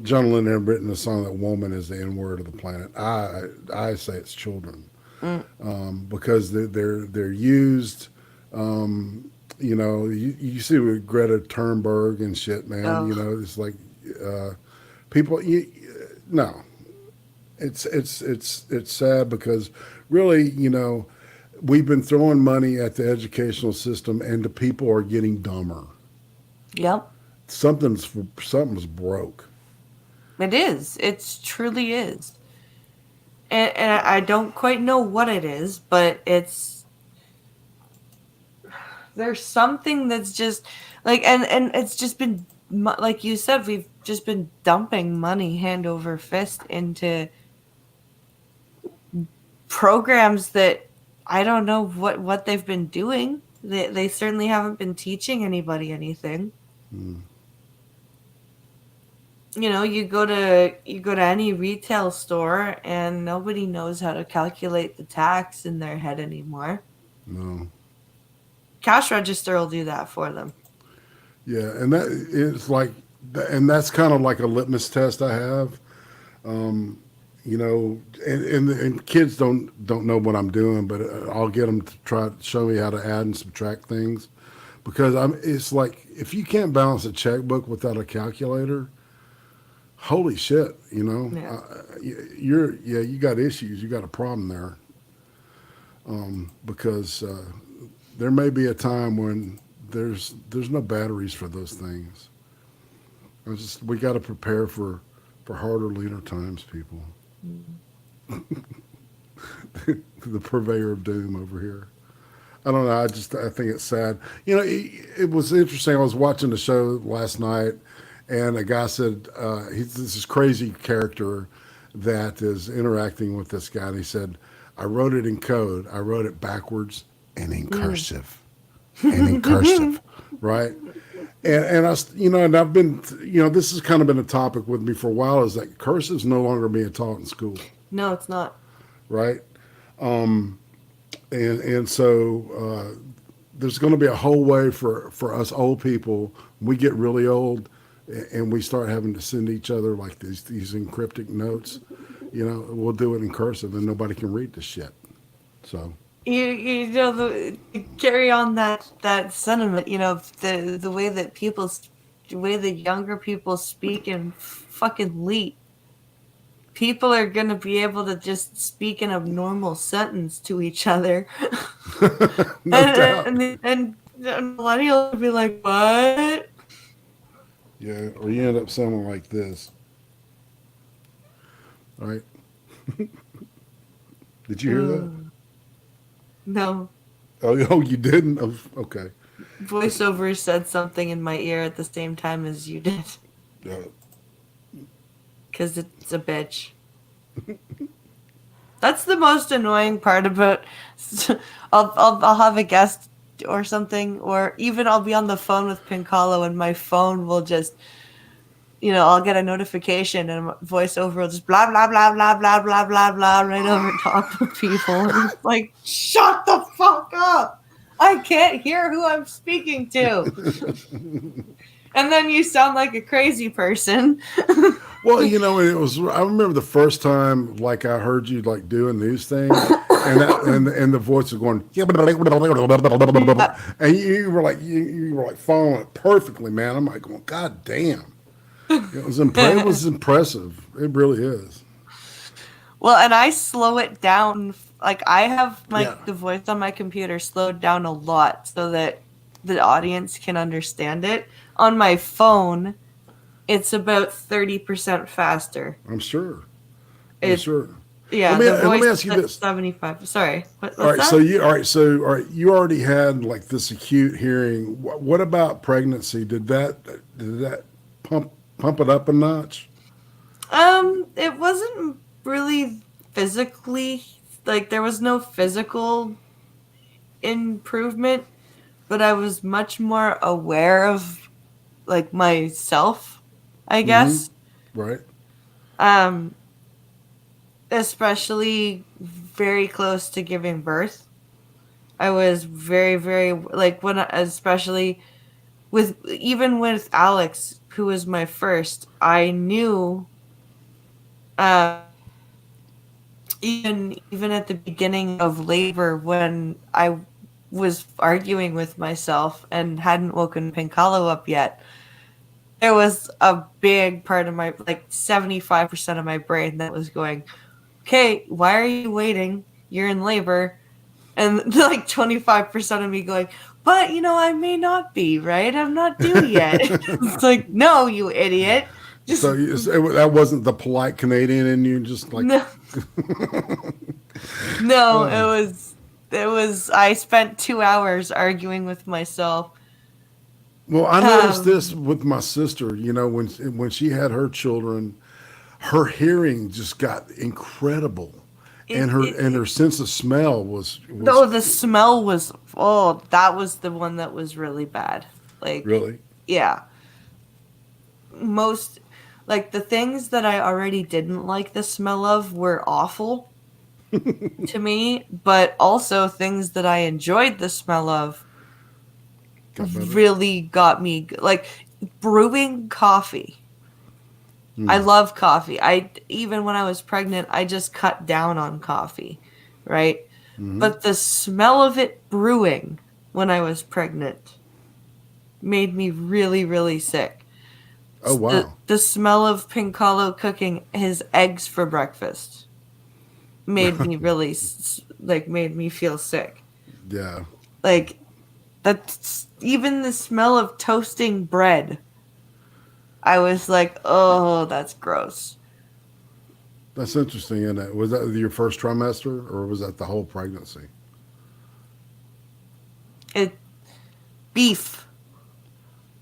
Lennon had written a song that "Woman is the N-word of the planet." I say it's children, because they're used. You see with Greta Thunberg and shit, man. Oh. It's like people. No, it's sad because really, we've been throwing money at the educational system, and the people are getting dumber. Yep. Something's broke. It is. It truly is. And I don't quite know what it is, but there's something that's just like, and it's just been, like you said, we've just been dumping money hand over fist into programs that I don't know what they've been doing. They certainly haven't been teaching anybody anything. You go to any retail store and nobody knows how to calculate the tax in their head anymore. No. Cash register will do that for them. Yeah, and that is like, and that's kind of like a litmus test I have. And kids don't know what I'm doing, but I'll get them to try to show me how to add and subtract things, because it's like, if you can't balance a checkbook without a calculator, holy shit, Yeah. you got issues, you got a problem there, because there may be a time when there's no batteries for those things. We got to prepare for harder, leaner times, people. The purveyor of doom over here. I don't know. I think it's sad. It was interesting. I was watching the show last night, and a guy said he's this crazy character that is interacting with this guy, and he said, "I wrote it in code. I wrote it backwards and in cursive, right?" And and I've been, this has kind of been a topic with me for a while, is that cursive's no longer being taught in school. No, it's not. Right. And so there's going to be a whole way for us old people, when we get really old and we start having to send each other like these encrypted notes, we'll do it in cursive and nobody can read the shit. So. Carry on that sentiment. The way that the way that younger people speak in fucking leet. People are gonna be able to just speak in a normal sentence to each other. No doubt. And millennials will be like, "What?" Yeah, or you end up sounding like this. Right? Did you hear that? No. Oh, you didn't? Oh, okay. Voiceover said something in my ear at the same time as you did. Because it's a bitch. That's the most annoying part about. I'll have a guest or something, or even I'll be on the phone with Pincalo and my phone will just, I'll get a notification and voiceover will just blah blah blah blah blah blah blah blah right over top of people. And it's like, shut the fuck up! I can't hear who I'm speaking to. And then you sound like a crazy person. Well, I remember the first time, like, I heard you like doing these things, and the voice was going, and you were like following it perfectly, man. I'm like going, God damn. It was impressive. It really is. Well, and I slow it down. Like, I have the voice on my computer slowed down a lot so that the audience can understand it. On my phone, it's about 30% faster. I'm sure. I'm It sure. Yeah, Let the me voice ask is you at this. 75. Sorry, All what's right, so that? you already had like this acute hearing. What about pregnancy? Did that pump pump it up a notch? It wasn't really physically, like there was no physical improvement, but I was much more aware of like myself, I Mm-hmm. guess. Right. Um, Especially very close to giving birth. I was very, very like especially with even with Alex, who was my first, I knew uh, even at the beginning of labor when I was arguing with myself and hadn't woken Pincalo up yet, there was a big part of my, like 75% of my brain that was going, okay, why are you waiting? You're in labor. And like 25% of me going, but I may not be, right? I'm not due yet. It's like, no, you idiot. Just That wasn't the polite Canadian in you, just like. no, no, uh, I spent 2 hours arguing with myself. well, I noticed this Um, with my sister. When she had her children, her hearing just got incredible, and it, her it, sense of smell was though the smell was, oh, that was the one that was really bad. Like, really. yeah, most, like the things that I already didn't like the smell of were awful to me, but also things that I enjoyed the smell of Got better. really got me, like brewing coffee. I Hmm. love coffee. I even when I was pregnant, I just cut down on coffee, right? Hmm. But the smell of it brewing when I was pregnant made me really, really sick. Oh wow. The smell of Pincalo cooking his eggs for breakfast made me really like made me feel sick. Yeah, Like that's even the smell of toasting bread. I was like, "Oh, that's gross." that's interesting. Isn't it? Was that your first trimester, or was that the whole pregnancy? It beef.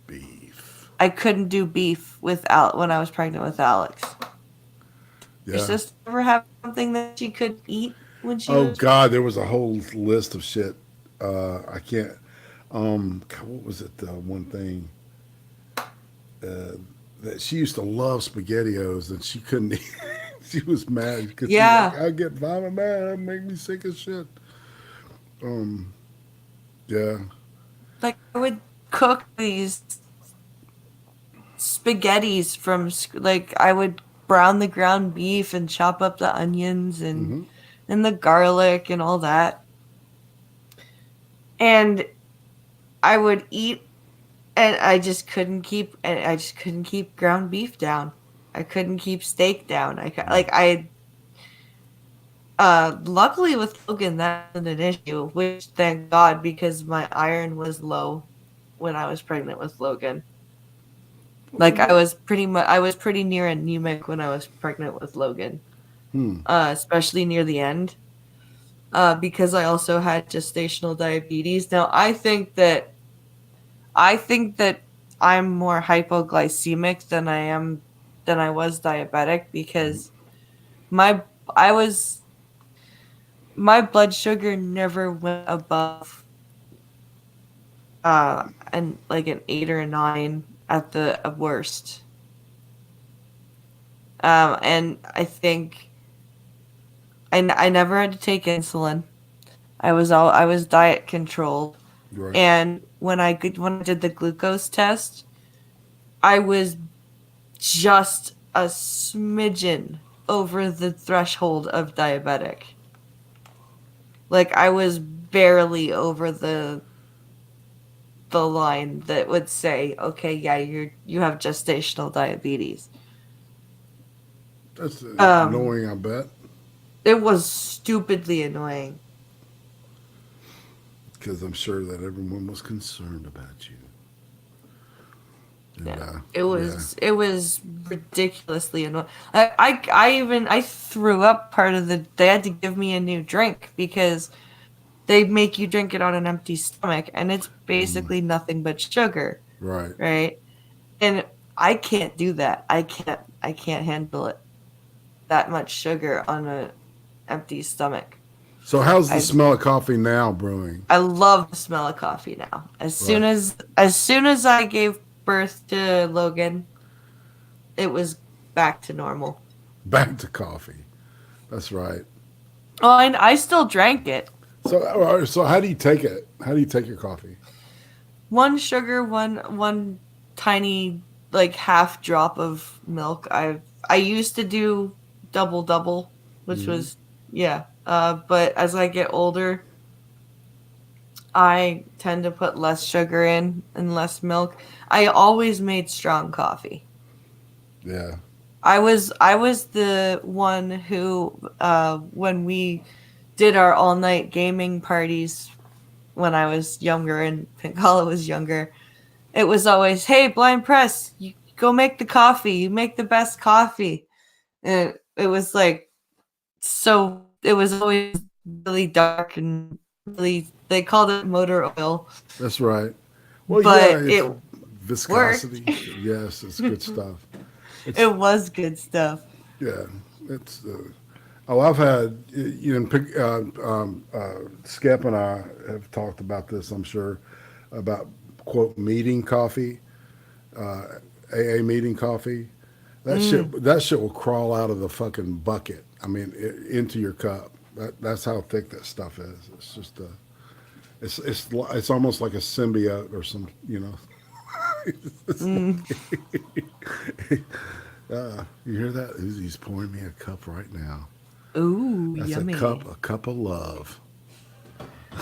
Beef. I couldn't do beef without when I was pregnant with Alex. Your Yeah. sister ever have something that she could eat when she Oh was? God, there was a whole list of shit. I can't. God, what was it? The one thing uh, that she used to love SpaghettiOs, and she couldn't eat. She was mad because she's like, Yeah, "I get vomit, man. That make me sick as shit." Um. Yeah. like I would cook these spaghettis from like I would brown the ground beef and chop up the onions Hmm. and the garlic and all that. And I would eat and I just couldn't keep ground beef down. I couldn't keep steak down. Like I luckily with Logan that wasn't an issue, which thank God because my iron was low when I was pregnant with Logan. Like I was pretty near anemic when I was pregnant with Logan. Hmm. Especially near the end. Because I also had gestational diabetes. Now I think that I'm more hypoglycemic than I was diabetic because my I was my blood sugar never went above and like an 8 or a 9 at the worst. And I think I never had to take insulin. I was diet controlled. Right. And when I did the glucose test, I was just a smidgen over the threshold of diabetic. Like I was barely over the line that would say, "Okay, yeah, you have gestational diabetes." That's Um, annoying. I bet it was stupidly annoying. because I'm sure that everyone was concerned about you. Yeah. It was ridiculously annoying. I threw up part of the. They had to give me a new drink because they make you drink it on an empty stomach, and it's basically nothing but sugar, Right. right? And I can't do that. I can't handle it. That much sugar on an empty stomach. So how's the I smell of coffee now brewing? I love the smell of coffee now. Right. As soon as I gave birth to Logan, it was back to normal. Back to coffee. That's right. Oh, and I still drank it. So how do you take it? How do you take your coffee? One sugar, one tiny like half drop of milk. I used to do double, which was yeah. But as I get older, I tend to put less sugar in and less milk. I always made strong coffee. Yeah. I was the one who when we did our all night gaming parties when I was younger and Pinkala was younger, it was always, hey, Blind Press, you go make the coffee. You make the best coffee. And it was like so it was always really dark and really they called it motor oil. That's right. Well, But yeah, it viscosity. Yes, it's good stuff. it was good stuff. Yeah, it's. I've had Skep and I have talked about this. I'm sure about quote meeting coffee, AA meeting coffee. That shit will crawl out of the fucking bucket. I mean, into your cup. That's how thick that stuff is. It's just it's almost like a symbiote or some, you know. You hear that? He's pouring me a cup right now. Ooh, That's yummy. a cup of love.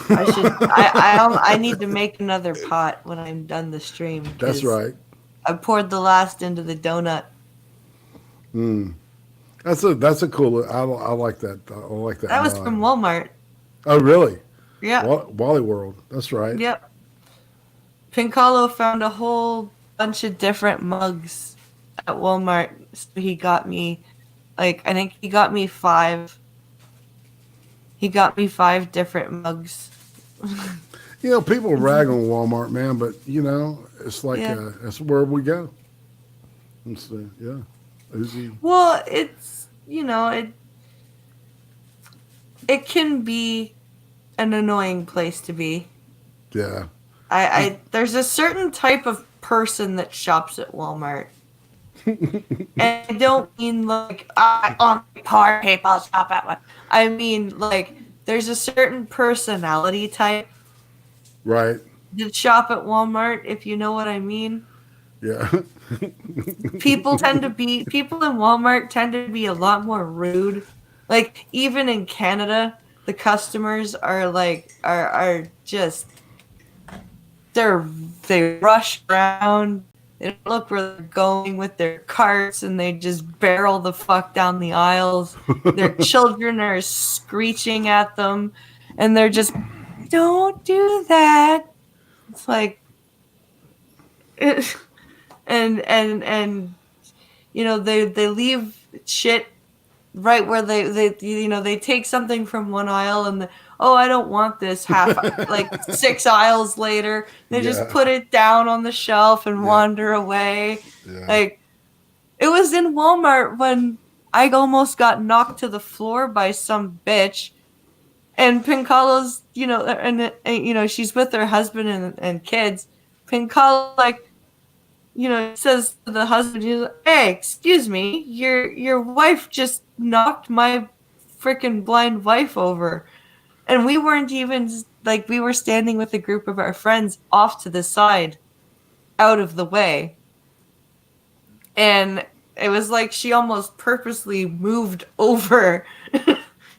I need to make another pot when I'm done the stream. That's right. I poured the last into the donut. That's a cool. I like that. I like that. That was from Walmart. Oh, really? Yeah. Wally World. That's right. Yep. Pincalo found a whole bunch of different mugs at Walmart. So he got me, I think he got me 5. He got me 5 different mugs. You know, people rag on Walmart, man, but you know, it's like that's where we go. It's yeah. Uzi. Well, it's it can be an annoying place to be. Yeah. I there's a certain type of person that shops at Walmart. And I don't mean like poor people shop at one. I mean like there's a certain personality type Right. that shop at Walmart, if you know what I mean. Yeah. People in Walmart tend to be a lot more rude. Like even in Canada, the customers are just they rush around. They don't look where they're going with their carts, and they just barrel the fuck down the aisles. Their children are screeching at them, and they're just, don't do that. It's like, and you know they leave shit right where they take something from one aisle and I don't want this half like 6 aisles later they just put it down on the shelf and wander away. Like it was in Walmart when I almost got knocked to the floor by some bitch, and Pincalo's and she's with her husband and kids. Pincalo says to the husband, he's like, hey, excuse me, your wife just knocked my freaking blind wife over. And we weren't even, we were standing with a group of our friends off to the side, out of the way. And it was like she almost purposely moved over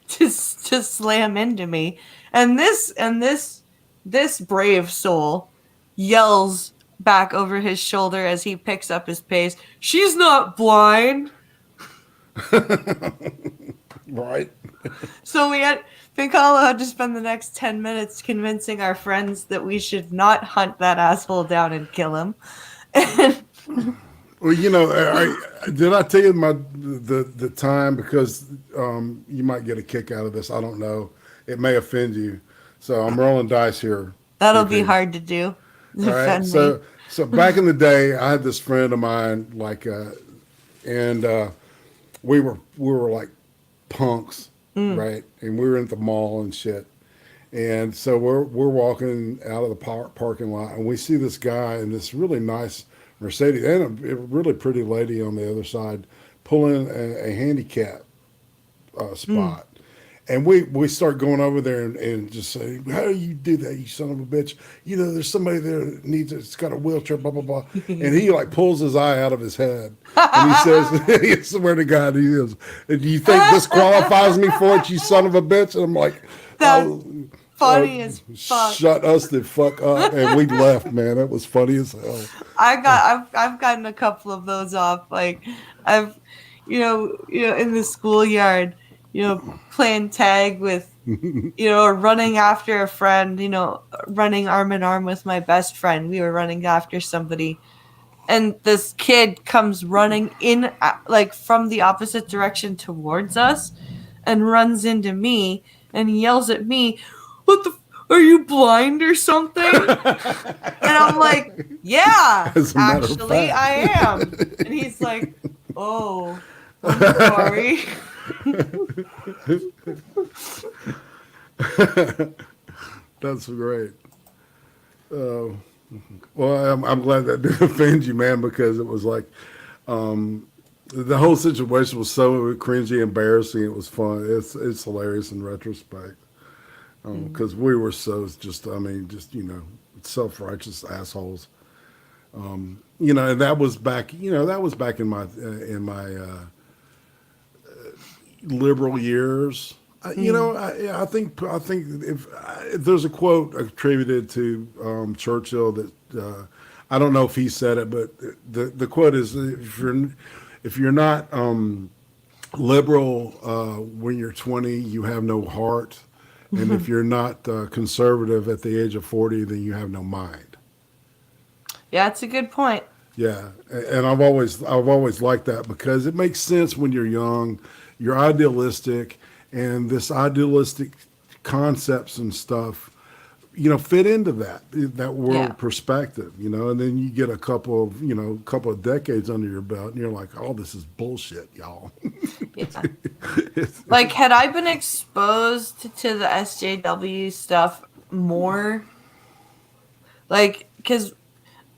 to slam into me. And this brave soul yells back over his shoulder as he picks up his pace, she's not blind. Right. So Pincalo had to spend the next 10 minutes convincing our friends that we should not hunt that asshole down and kill him. Well, did I tell you the time, because you might get a kick out of this. I don't know. It may offend you. So I'm rolling dice here. That'll be CP. hard to do. All right. Defend me. So back in the day, I had this friend of mine, and we were like punks, right? And we were in the mall and shit. And so we're walking out of the parking lot, and we see this guy in this really nice Mercedes, and a really pretty lady on the other side pulling a handicap spot. And we start going over there and just say, "How do you do that, you son of a bitch? There's somebody there that it's got a wheelchair, blah blah blah." And he like pulls his eye out of his head, and he says, "I swear to God, he is. Do you think this qualifies me for it, you son of a bitch?" And I'm like, That's "Oh, funny as fuck. shut us the fuck up!" And we left, man. It was funny as hell. I've gotten a couple of those off. Like I've in the schoolyard, playing tag with running after a friend, running arm in arm with my best friend. We were running after somebody, and this kid comes running in like from the opposite direction towards us and runs into me and yells at me, "What the are you blind or something?" And I'm like, "Yeah, As a matter of actually fact. I am." And he's like, "Oh, I'm sorry." That's great. Well, I'm glad that didn't offend you, man, because it was like the whole situation was so cringy, embarrassing. It was fun. It's hilarious in retrospect, because we were so just self-righteous assholes. And that was back in my liberal years. I think if there's a quote attributed to Churchill that I don't know if he said it, but the quote is, if you're not liberal when you're 20, you have no heart, and if you're not conservative at the age of 40, then you have no mind. Yeah, it's a good point. Yeah, and I've always liked that, because it makes sense when you're young, you're idealistic, and this idealistic concepts and stuff, fit into that world perspective, and then you get a couple of decades under your belt, and you're like, "Oh, this is bullshit, y'all." Yeah. Like, had I been exposed to the SJW stuff more, like, because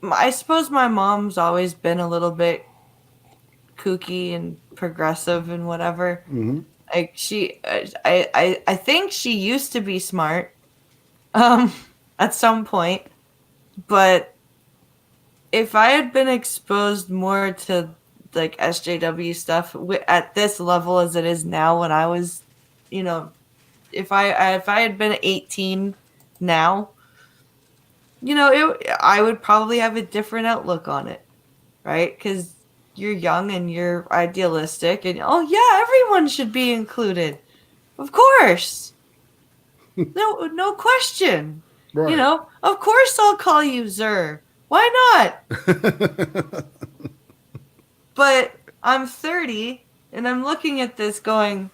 I suppose my mom's always been a little bit kooky and progressive and whatever. Mm-hmm. Like I think she used to be smart, at some point, but if I had been exposed more to like SJW stuff at this level as it is now, when I was, if I had been 18 now, I would probably have a different outlook on it, right? Because you're young and you're idealistic, and yeah, everyone should be included, of course, no question, Right. Of course I'll call you Zer. Why not? But I'm 30 and I'm looking at this going,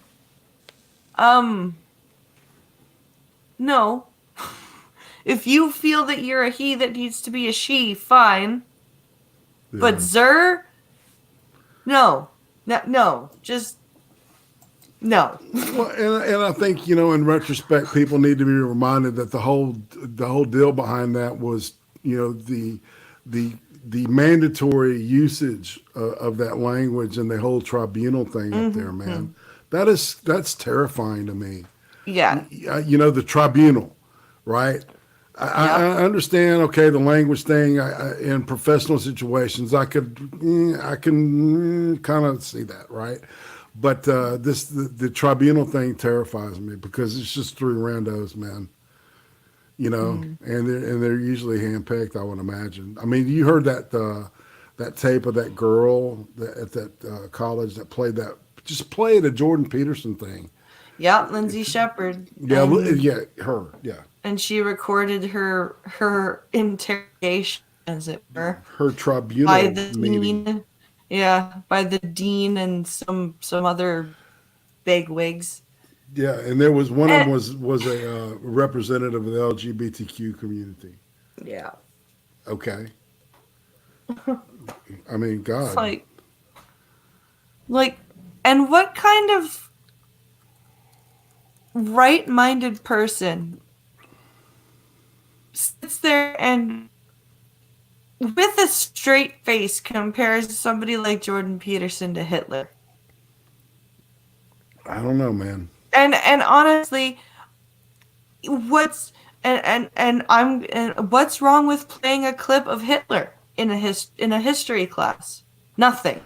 no. If you feel that you're a he that needs to be a she, fine. Yeah. But Zer, no, just no. Well, and I think, in retrospect, people need to be reminded that the whole deal behind that was, the mandatory usage of that language and the whole tribunal thing up there, man. That's terrifying to me. Yeah. The tribunal, right? I understand. Okay, the language thing in professional situations, I can kind of see that, right? But the tribunal thing terrifies me, because it's just three randos, man. And they're usually handpicked, I would imagine. I mean, you heard that tape of that girl at that college that played a Jordan Peterson thing. Yeah, Lindsay Shepherd. Yeah, her. Yeah. And she recorded her interrogation as it were, her by tribunal the meeting. dean. Yeah, by the dean and some other big wigs. Yeah, and there was one of And them was a representative of the LGBTQ community. yeah, Okay, I mean, it's God, like, and what kind of right-minded person sits there and with a straight face compares somebody like Jordan Peterson to Hitler? I don't know, man. And honestly, what's and what's wrong with playing a clip of Hitler in a history class? Nothing.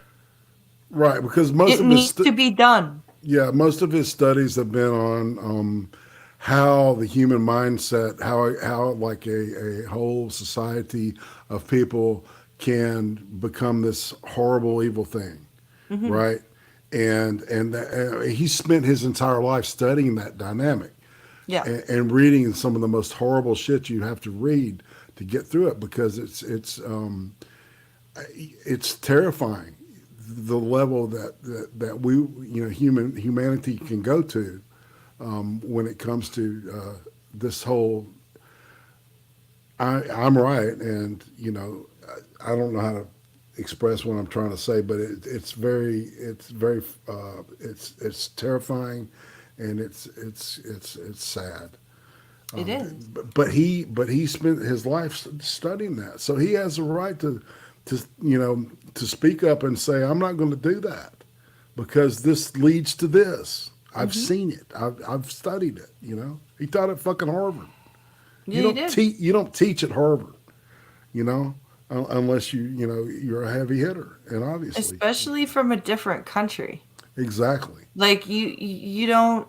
Right, because most It of his needs to be done. yeah, most of his studies have been on how the human mindset, how like a whole society of people can become this horrible, evil thing, Hmm. right? And he spent his entire life studying that dynamic Yeah, and reading some of the most horrible shit you have to read to get through it because it's terrifying the level that we humanity can go to when it comes to this whole I'm right and I don't know how to express what I'm trying to say but it's terrifying and it's sad. it is. But he spent his life studying that, so he has a right to speak up and say, "I'm not going to do that because this leads to this. I've Hmm. seen it. I've studied it. He taught at fucking Harvard. Yeah, he did. You don't teach at Harvard. Unless you're a heavy hitter, and obviously, Especially from a different country. exactly. Like you don't.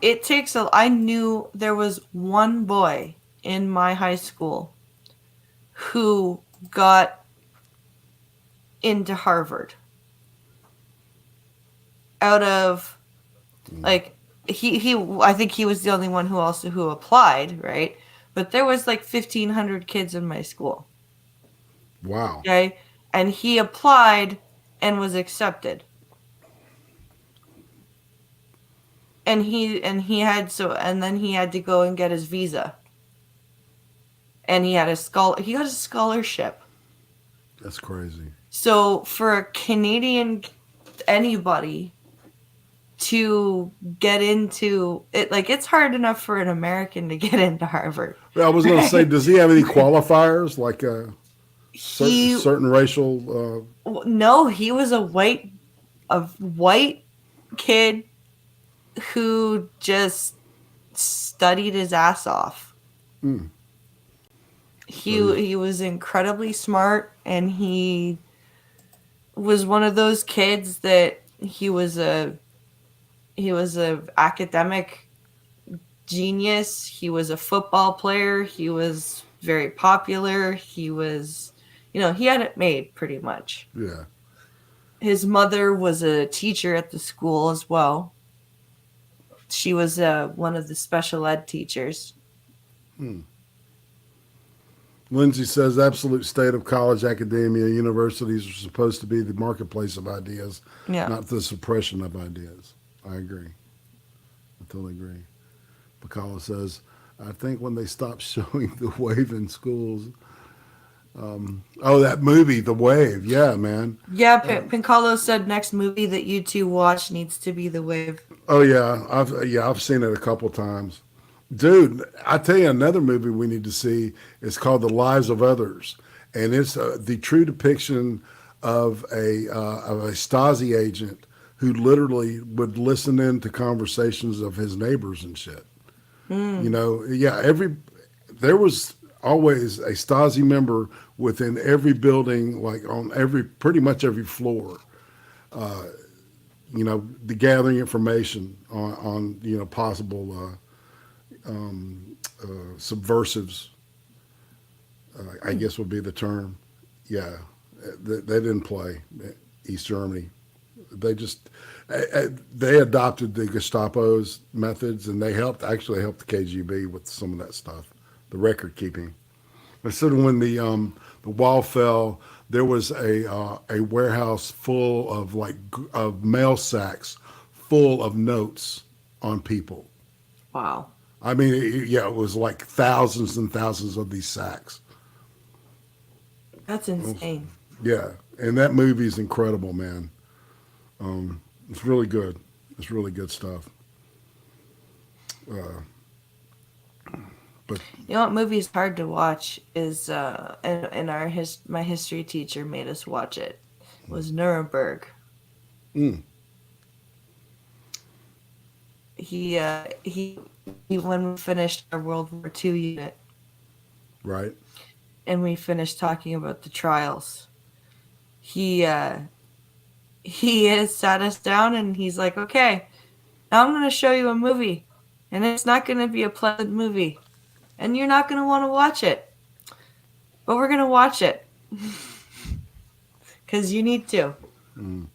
It takes a. I knew there was one boy in my high school who got into Harvard out of like he I think he was the only one who applied, right? But there was like 1,500 kids in my school. Wow. Okay? And he applied and was accepted. And then he had to go and get his visa. And he got a scholarship. That's crazy. So for a Canadian anybody to get into it, like it's hard enough for an American to get into Harvard. Well, I was going to say, does he have any qualifiers like He certain racial? no, he was a white kid who just studied his ass off. Mm, He was incredibly smart, and he was one of those kids that he was a academic genius. He was a football player. He was very popular. He was, he had it made pretty much. yeah. His mother was a teacher at the school as well. She was one of the special ed teachers. Lindsay says, absolute state of college academia, universities are supposed to be the marketplace of ideas, Yeah. not the suppression of ideas. I agree. I totally agree. Bacala says, I think when they stopped showing The Wave in schools, that movie, The Wave. Yeah, man. Yeah, Pincalo said next movie that you two watch needs to be The Wave. Oh yeah, I've seen it a couple times. Dude, I tell you another movie we need to see is called The Lives of Others, and it's the true depiction of a Stasi agent who literally would listen in to conversations of his neighbors and shit. There was always a Stasi member within every building, like on pretty much every floor. The gathering information on possible subversives, I guess would be the term. Yeah, they didn't play East Germany. They adopted the Gestapo's methods, and they actually helped the KGB with some of that stuff, the record keeping. And so when the the wall fell. There was a warehouse full of of mail sacks full of notes on people. Wow. I mean, yeah, it was like thousands and thousands of these sacks. That's insane. Yeah, and that movie is incredible, man. It's really good. It's really good stuff. Uh, but You know what movie is hard to watch is and my history teacher made us watch it. Was Nuremberg. mm, He when we finished our World War II unit right, and we finished talking about the trials, he has sat us down and he's like, okay, now I'm going to show you a movie, and it's not going to be a pleasant movie, and you're not going to want to watch it, but we're going to watch it because you need to. mm,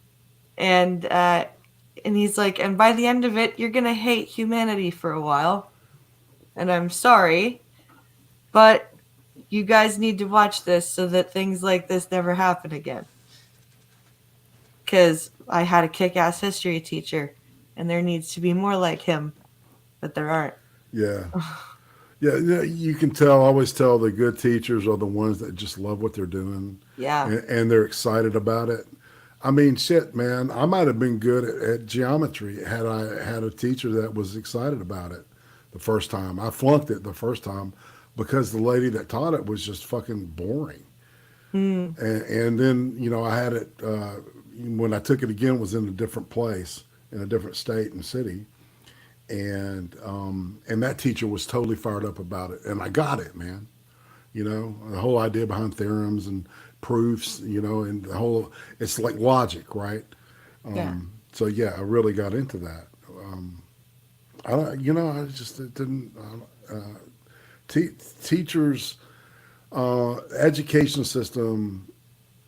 And he's like, and by the end of it, you're going to hate humanity for a while, and I'm sorry, but you guys need to watch this so that things like this never happen again. Because I had a kick-ass history teacher, and there needs to be more like him, but there aren't. yeah. Yeah, yeah, you can tell. I always tell the good teachers are the ones that just love what they're doing, Yeah. and they're excited about it. I mean, shit, man. I might have been good at geometry had I had a teacher that was excited about it the first time. I flunked it the first time because the lady that taught it was just fucking boring. And then I had it when I took it again was in a different place in a different state and city, and that teacher was totally fired up about it, and I got it, man. The whole idea behind theorems and proofs, and the whole, it's like logic, right? Yeah. So yeah, I really got into that. I don't, I just it didn't. Teachers, education system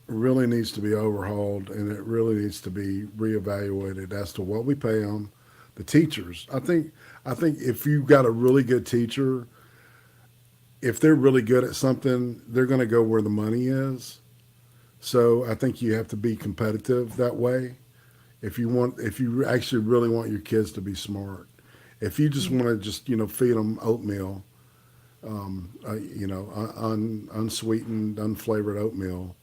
really needs to be overhauled, and it really needs to be reevaluated as to what we pay them. The teachers, I think if you've got a really good teacher, if they're really good at something, they're going to go where the money is. So I think you have to be competitive that way. If you actually really want your kids to be smart, if you just want to just feed them oatmeal, unsweetened, unflavored oatmeal,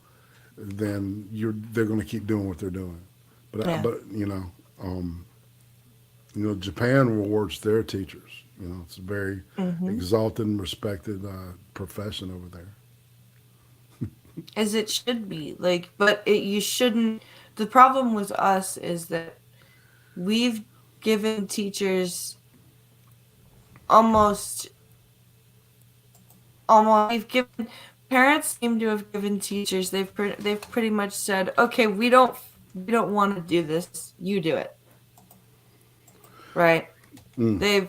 then they're going to keep doing what they're doing. But Yeah. Japan rewards their teachers. It's a very exalted and respected profession over there. As it should be. You shouldn't. The problem with us is that we've given teachers almost we've given parents seem to have given teachers they've pretty much said, okay, we don't want to do this, you do it, right? They've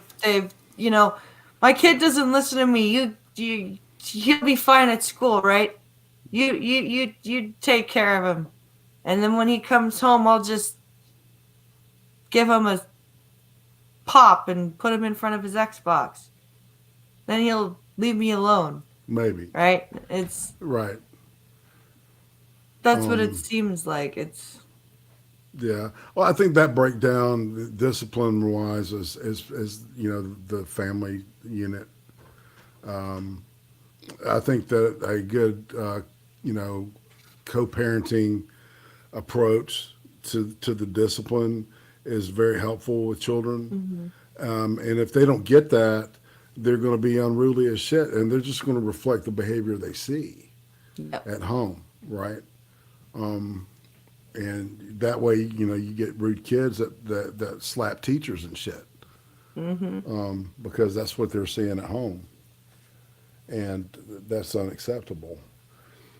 my kid doesn't listen to me, he'll be fine at school, right? You take care of him, and then when he comes home, I'll just give him a pop and put him in front of his Xbox, then he'll leave me alone. Maybe. Right? It's Right. that's what it seems like. It's Yeah. Well, I think that breakdown, discipline wise, is the family unit. I think that a good co-parenting approach to the discipline is very helpful with children. And if they don't get that, they're going to be unruly as shit, and they're just going to reflect the behavior they see yep. at home, right? And that way, you get rude kids that slap teachers and shit, because that's what they're seeing at home, and that's unacceptable.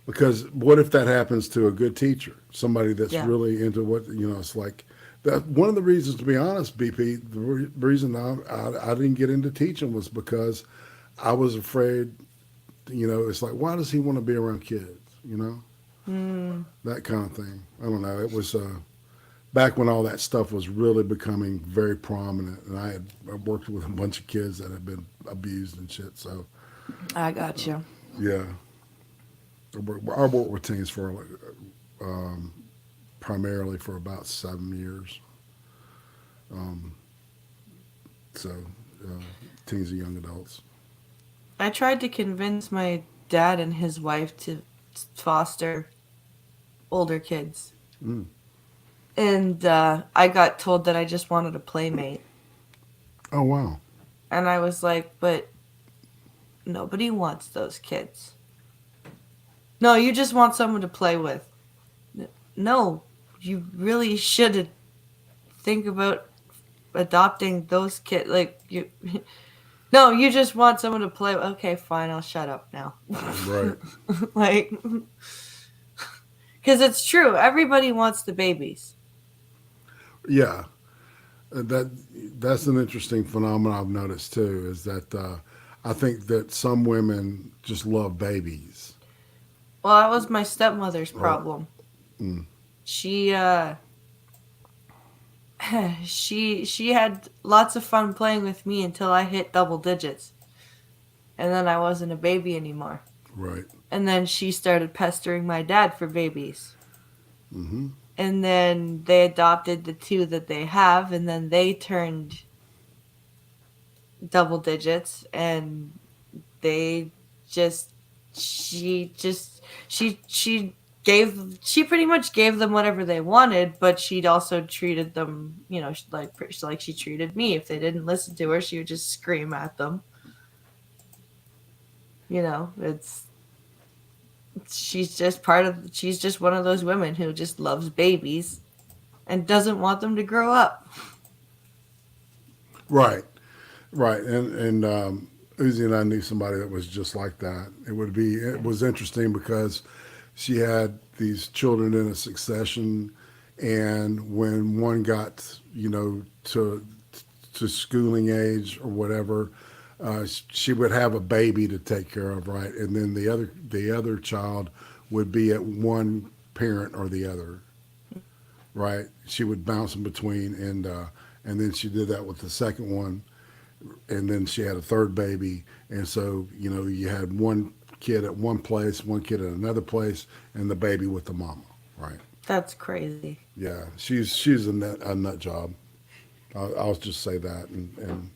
Because what if that happens to a good teacher, somebody that's really into what it's like. That one of the reasons, to be honest, BP, the reason I didn't get into teaching was because I was afraid. It's like, why does he want to be around kids? That kind of thing. I don't know. It was back when all that stuff was really becoming very prominent, and I worked with a bunch of kids that had been abused and shit. So I got you. yeah. I worked with teens for primarily for about 7 years. Um, so teens and young adults. I tried to convince my dad and his wife to foster older kids. Mm. And I got told that I just wanted a playmate. Oh wow. And I was like, but nobody wants those kids. No, you just want someone to play with. No, you really should think about adopting those kids. Like, you. No, you just want someone to play. Okay, fine, I'll shut up now. Right. Like, because it's true. Everybody wants the babies. Yeah. That that's an interesting phenomenon I've noticed too. Is that I think that some women just love babies. Well, that was my stepmother's Right. problem. Mm. She she had lots of fun playing with me until I hit double digits. And then I wasn't a baby anymore. Right. And then she started pestering my dad for babies. Mm-hmm. And then they adopted the two that they have, and then they turned double digits, and they just she pretty much gave them whatever they wanted, but she'd also treated them, like she treated me. If they didn't listen to her, she would just scream at them. It's she's just one of those women who just loves babies and doesn't want them to grow up. Right. Right. And Uzi and I knew somebody that was just like that. It was interesting because she had these children in a succession, and when one got to schooling age or whatever, she would have a baby to take care of, right? And then the other child would be at one parent or the other, right? She would bounce in between, and then she did that with the second one, and then she had a third baby, and so you had one kid at one place, one kid at another place, and the baby with the mama, right? That's crazy. Yeah, she's a nut job. I'll just say that, and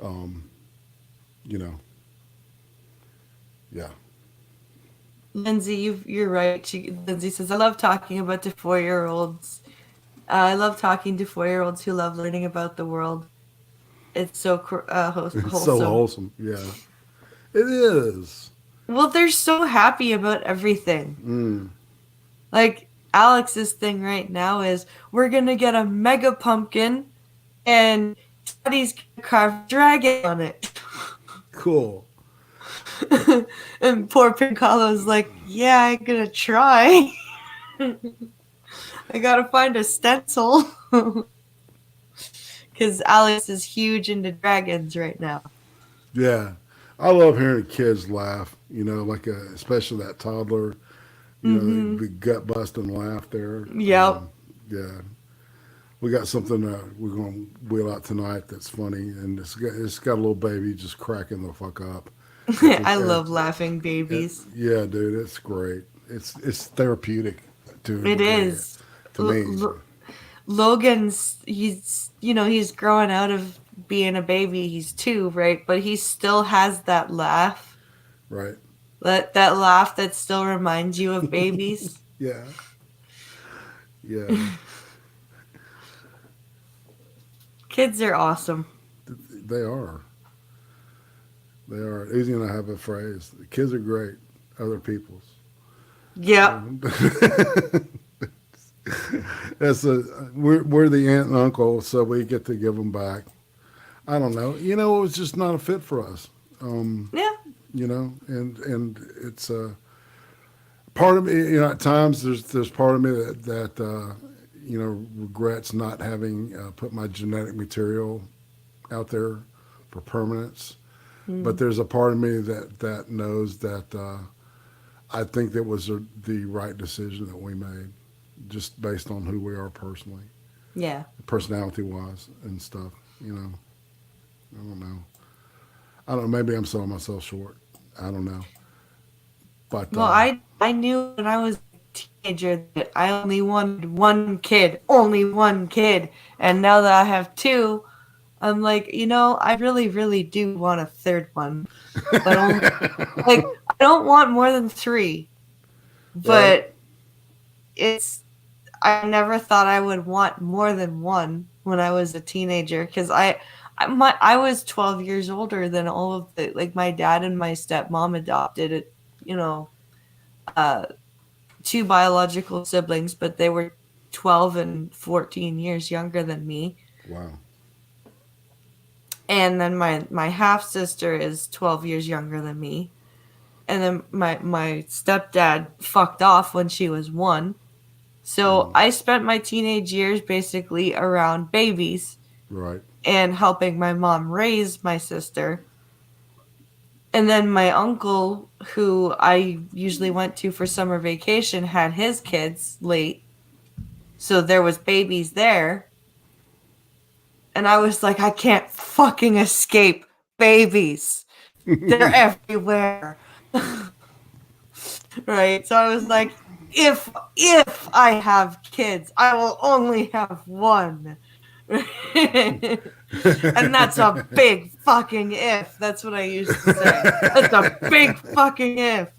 um, you know, yeah, Lindsay, you're right. Lindsay says, I love talking about the 4-year-olds. I love talking to 4-year-olds who love learning about the world. It's so it's so wholesome. wholesome. Yeah, it is. Well, they're so happy about everything. Mm. Like, Alex's thing right now is, we're going to get a mega pumpkin, and Daddy's going to carve a dragon on it. Cool. And poor Piccolo's like, yeah, I'm going to try. I got to find a stencil. Because Alex is huge into dragons right now. Yeah, I love hearing kids laugh. Especially that toddler. Mm-hmm. The gut busting laugh there. Yep. Yeah, we got something we're going to wheel out tonight that's funny, and it's got a little baby just cracking the fuck up. I love laughing babies. Yeah, dude, it's great. It's therapeutic to It is. to me. Logan's he's growing out of being a baby. He's 2, right? But he still has that laugh. Right. That laugh that still reminds you of babies. Yeah. Yeah. Kids are awesome. They are. They are. Uzi and I have a phrase: "The kids are great, other people's." Yep. We're the aunt and uncle, so we get to give them back. I don't know. It was just not a fit for us. Yeah. And it's part of me. At times there's part of me that regrets not having put my genetic material out there for permanence. But there's a part of me that knows that I think that was the right decision that we made, just based on who we are personally, Yeah. personality-wise and stuff. I don't know. Maybe I'm selling myself short. I don't know. But Well, I knew when I was a teenager that I only wanted one kid, only one kid. And now that I have two, I'm like, I really, really do want a third one. But only, like, I don't want more than three. right? But I never thought I would want more than one when I was a teenager because I was 12 years older than all of the, like, my dad and my stepmom adopted it, uh, two biological siblings, but they were 12 and 14 years younger than me. Wow. And then my half sister is 12 years younger than me. And then my stepdad fucked off when she was 1. So I spent my teenage years basically around babies Right. and helping my mom raise my sister. And then my uncle, who I usually went to for summer vacation, had his kids late. So there was babies there. And I was like, I can't fucking escape babies. They're everywhere. Right? So I was like, if I have kids, I will only have one. And that's a big fucking if. That's what I used to say. That's a big fucking if.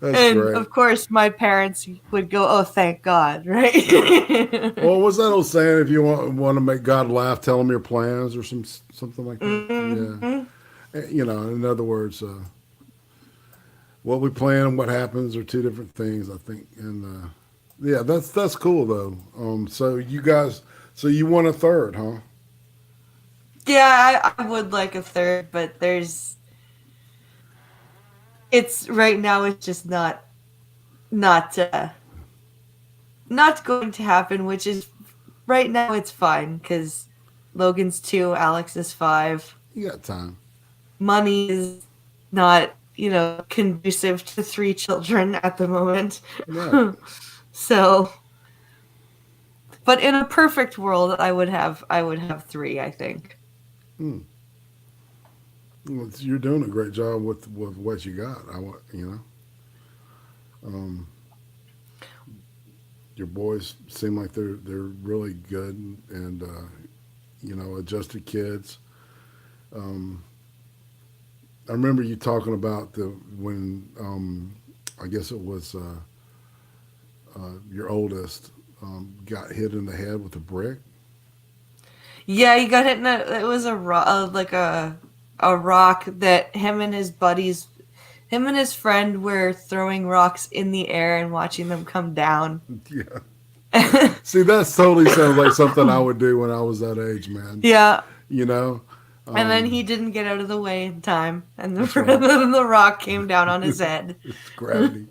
That's And great. of course, my parents would go, "Oh, thank God!" Right? Well, what's that old saying? If you want to make God laugh, tell him your plans, or something like that. Mm-hmm. Yeah. In other words, what we plan and what happens are two different things, I think. And yeah, that's cool though. So you want a third, huh? Yeah, I would like a third, but it's right now. It's just not going to happen. Which is right now. It's fine because Logan's 2, Alex is 5. You got time. Money is not, conducive to 3 children at the moment. Right. So, but in a perfect world, I would have 3, I think. Well, you're doing a great job with what you got. Your boys seem like they're really good and adjusted kids. I remember you talking about when I guess it was your oldest got hit in the head with a brick. Yeah, he got hit in it was a rock, like a rock that him and his friend were throwing rocks in the air and watching them come down. Yeah. See, that totally sounds like something I would do when I was that age, man. Yeah. And then he didn't get out of the way in time, and the rock came down on his head. It's gravity.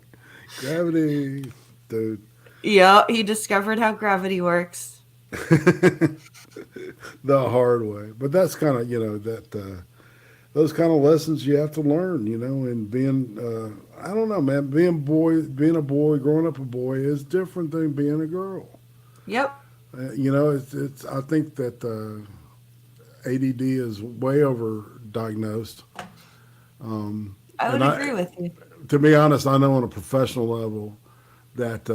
Gravity, dude. Yeah, he discovered how gravity works. The hard way. But that's kind of, those kind of lessons you have to learn, and being, I don't know, man, being a boy, growing up a boy is different than being a girl. Yep. It's I think that ADD is way over diagnosed. I would agree with you. To be honest, I know on a professional level that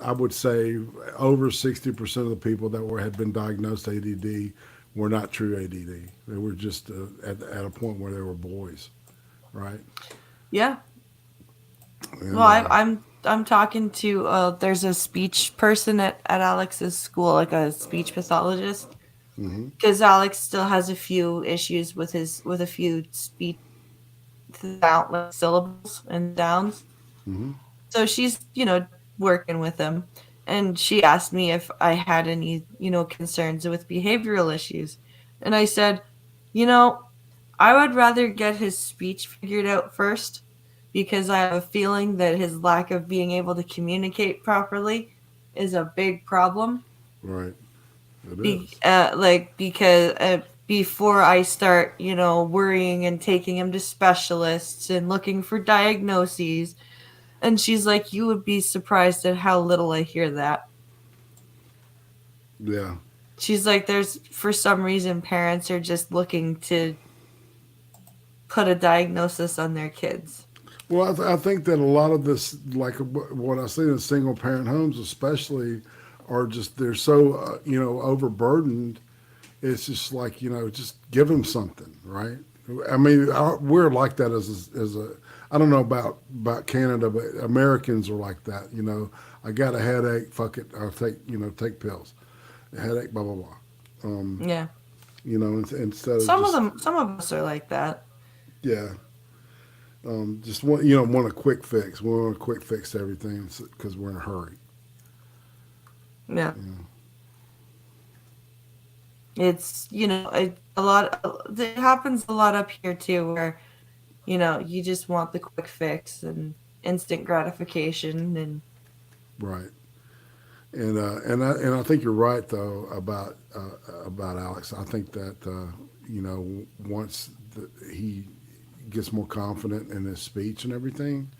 I would say over 60% of the people that had been diagnosed ADD were not true ADD. They were just at a point where they were boys, right? Yeah. And, well, I'm talking to there's a speech person at Alex's school, like a speech pathologist, because Alex still has a few issues with a few speech syllables and sounds. Mm-hmm. So she's working with him, and she asked me if I had any concerns with behavioral issues, and I said, I would rather get his speech figured out first, because I have a feeling that his lack of being able to communicate properly is a big problem. Right. It is. Because before I start, worrying and taking him to specialists and looking for diagnoses. And she's like, you would be surprised at how little I hear that. Yeah. She's like, for some reason, parents are just looking to put a diagnosis on their kids. Well, I think that a lot of this, like what I see in single parent homes, especially, are just they're so overburdened. It's just like just give them something, right? I mean, we're like that as a. I don't know about Canada, but Americans are like that. I got a headache. Fuck it, I'll take pills. A headache, blah blah blah. Yeah. Instead of just Some of us are like that. yeah. Just want a quick fix. We want a quick fix to everything because we're in a hurry. Yeah. You know? It's, a lot, it happens a lot up here too, where, you just want the quick fix and instant gratification and Right. And I think you're right though about Alex. I think that once he gets more confident in his speech and everything,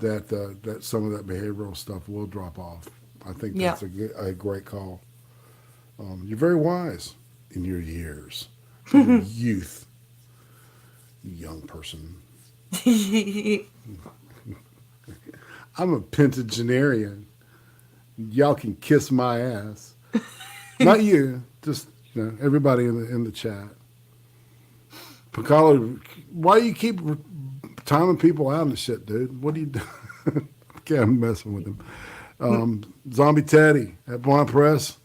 that some of that behavioral stuff will drop off. I think yeah. that's a great call. You're very wise in your years, in your youth, you young person. I'm a pentagenarian. Y'all can kiss my ass. Not you, just everybody in the chat. Picalo, why do you keep timing people out and shit, dude? What do you do? Okay, I'm messing with him. Zombie Teddy at Blind Press.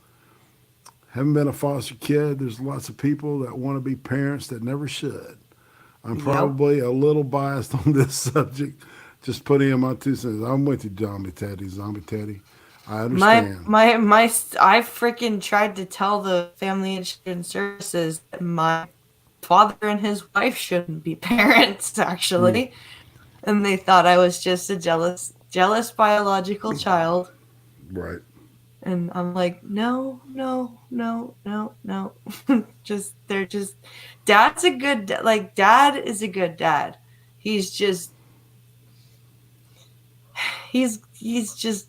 Haven't been a foster kid. There's lots of people that want to be parents that never should. I'm probably a little biased on this subject. Just putting in my 2 cents. I'm with you, Zombie Teddy. I understand. I freaking tried to tell the Family and Children Services that my father and his wife shouldn't be parents, actually. And they thought I was just a jealous biological child. Right. And I'm like, no. They're just, dad's a good, dad is a good dad. He's just, he's just,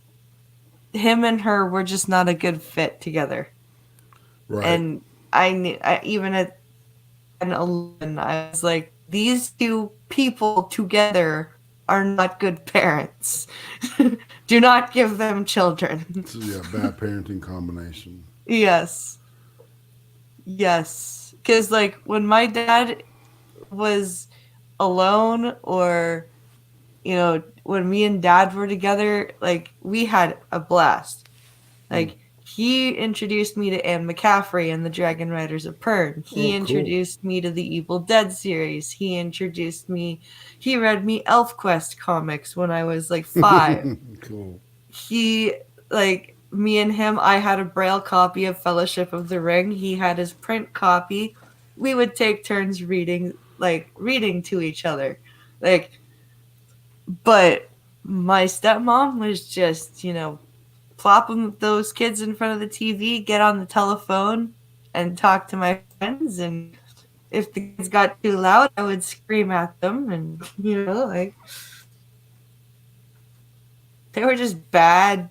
him and her were just not a good fit together. Right. And I even at 11, I was like, these two people together are not good parents. Do not give them children. So, bad parenting combination. Yes. Because, when my dad was alone or, when me and dad were together, we had a blast. He introduced me to Anne McCaffrey and the Dragon Riders of Pern. He introduced me to the Evil Dead series. He read me ElfQuest comics when I was 5. Cool. He, me and him, I had a Braille copy of Fellowship of the Ring. He had his print copy. We would take turns reading to each other. But my stepmom was just, plop those kids in front of the TV, get on the telephone, and talk to my friends. And if the kids got too loud, I would scream at them. And, they were just a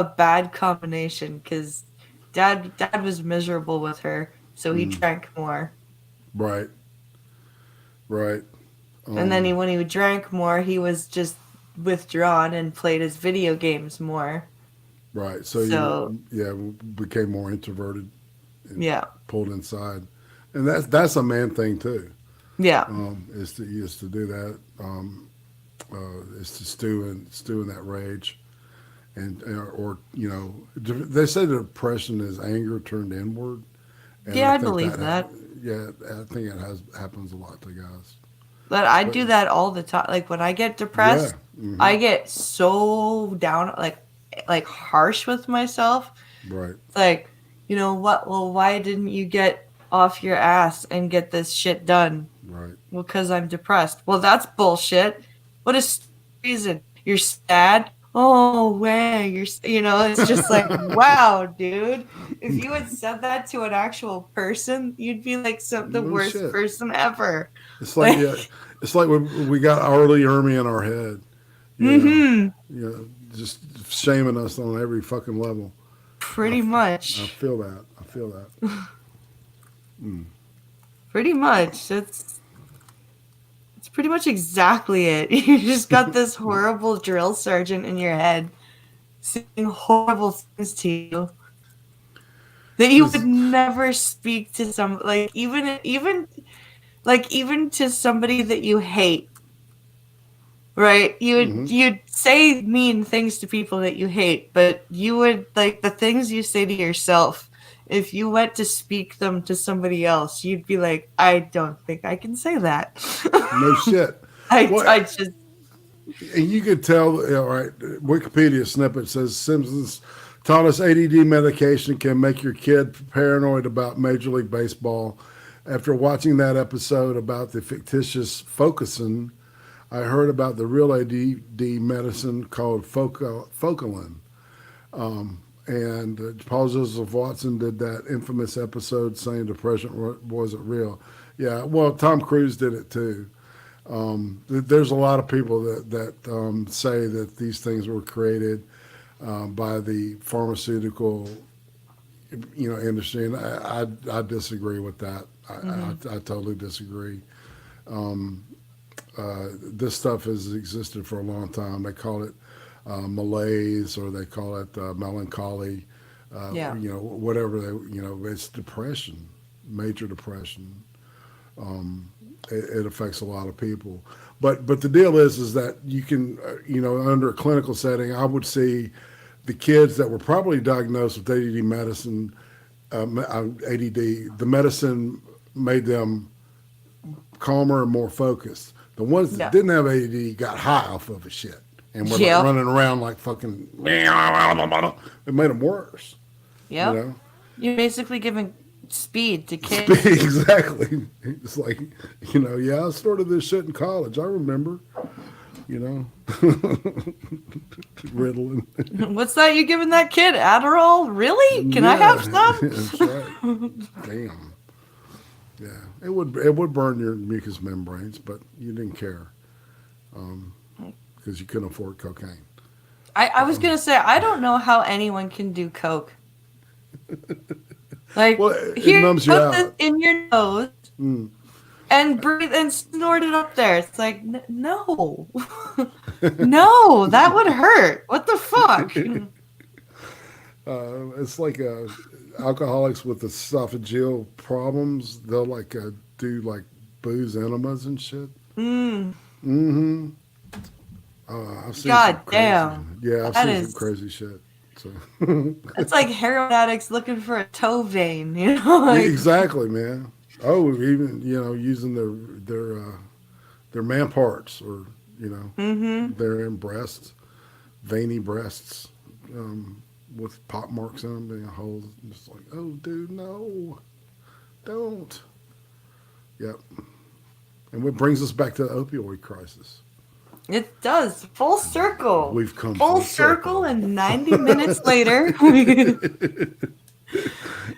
bad combination because dad was miserable with her, so he drank more. Right. And then when he drank more, he was withdrawn and played his video games more. Right. So you became more introverted. And pulled inside, and that's a man thing too. Yeah. Is to do that. Is to stew in that rage, and or they say that depression is anger turned inward. And I believe that. Yeah, I think it happens a lot to guys. But I do that all the time. When I get depressed, I get so down, harsh with myself. Right. You know what? Well, why didn't you get off your ass and get this shit done? Right. Well, because I'm depressed. Well, that's bullshit. What is reason? You're sad? Oh, way. It's just wow, dude. If you had said that to an actual person, you'd be the worst person ever. It's it's like we got Arlie Ermy in our head. Just shaming us on every fucking level. Pretty much. I feel that. Pretty much. It's pretty much exactly it. You just got this horrible drill sergeant in your head saying horrible things to you that you would never speak to some, like, even to somebody that you hate. Right? You'd say mean things to people that you hate, but you would, like, the things you say to yourself, if you went to speak them to somebody else, you'd be like, I don't think I can say that. No shit. I just And you could tell, all right, Wikipedia snippet says Simpsons taught us ADD medication can make your kid paranoid about Major League Baseball. After watching that episode about the fictitious focusing, I heard about the real ADD medicine called Focalin. And Paul Joseph Watson did that infamous episode saying depression wasn't real. Yeah, well, Tom Cruise did it too. There's a lot of people that say that these things were created by the pharmaceutical, industry, and I disagree with that. I totally disagree. This stuff has existed for a long time. They call it malaise, or they call it melancholy. Whatever it's depression, major depression. It affects a lot of people, but the deal is that you can, under a clinical setting, I would see the kids that were probably diagnosed with ADD medicine, ADD, the medicine made them calmer and more focused. The ones that didn't have ADD got high off of the shit and were like running around like fucking. It made them worse. Yeah, you're basically giving speed to kids. Exactly. It's like, I started this shit in college. I remember, Ritalin. What's that you giving that kid? Adderall? Really? Can I have some? That's right. Damn. Yeah, it would burn your mucous membranes, but you didn't care because you couldn't afford cocaine. I was gonna say, I don't know how anyone can do coke. Like, it numbs you put out. this in your nose and breathe and snort it up there. It's like, no, no, that would hurt. What the fuck? It's like alcoholics with esophageal problems. They'll do like booze enemas and shit. Mm-hmm. I've seen God some crazy, damn. Yeah, I've seen some crazy shit. So it's like heroin addicts looking for a toe vein, Like, exactly, man. Oh, even using their man parts, or their breasts, veiny breasts, with pop marks in them, being holes. Just like, oh, dude, no, don't. Yep. And what brings us back to the opioid crisis. It does. Full circle. We've come full circle, and 90 minutes later.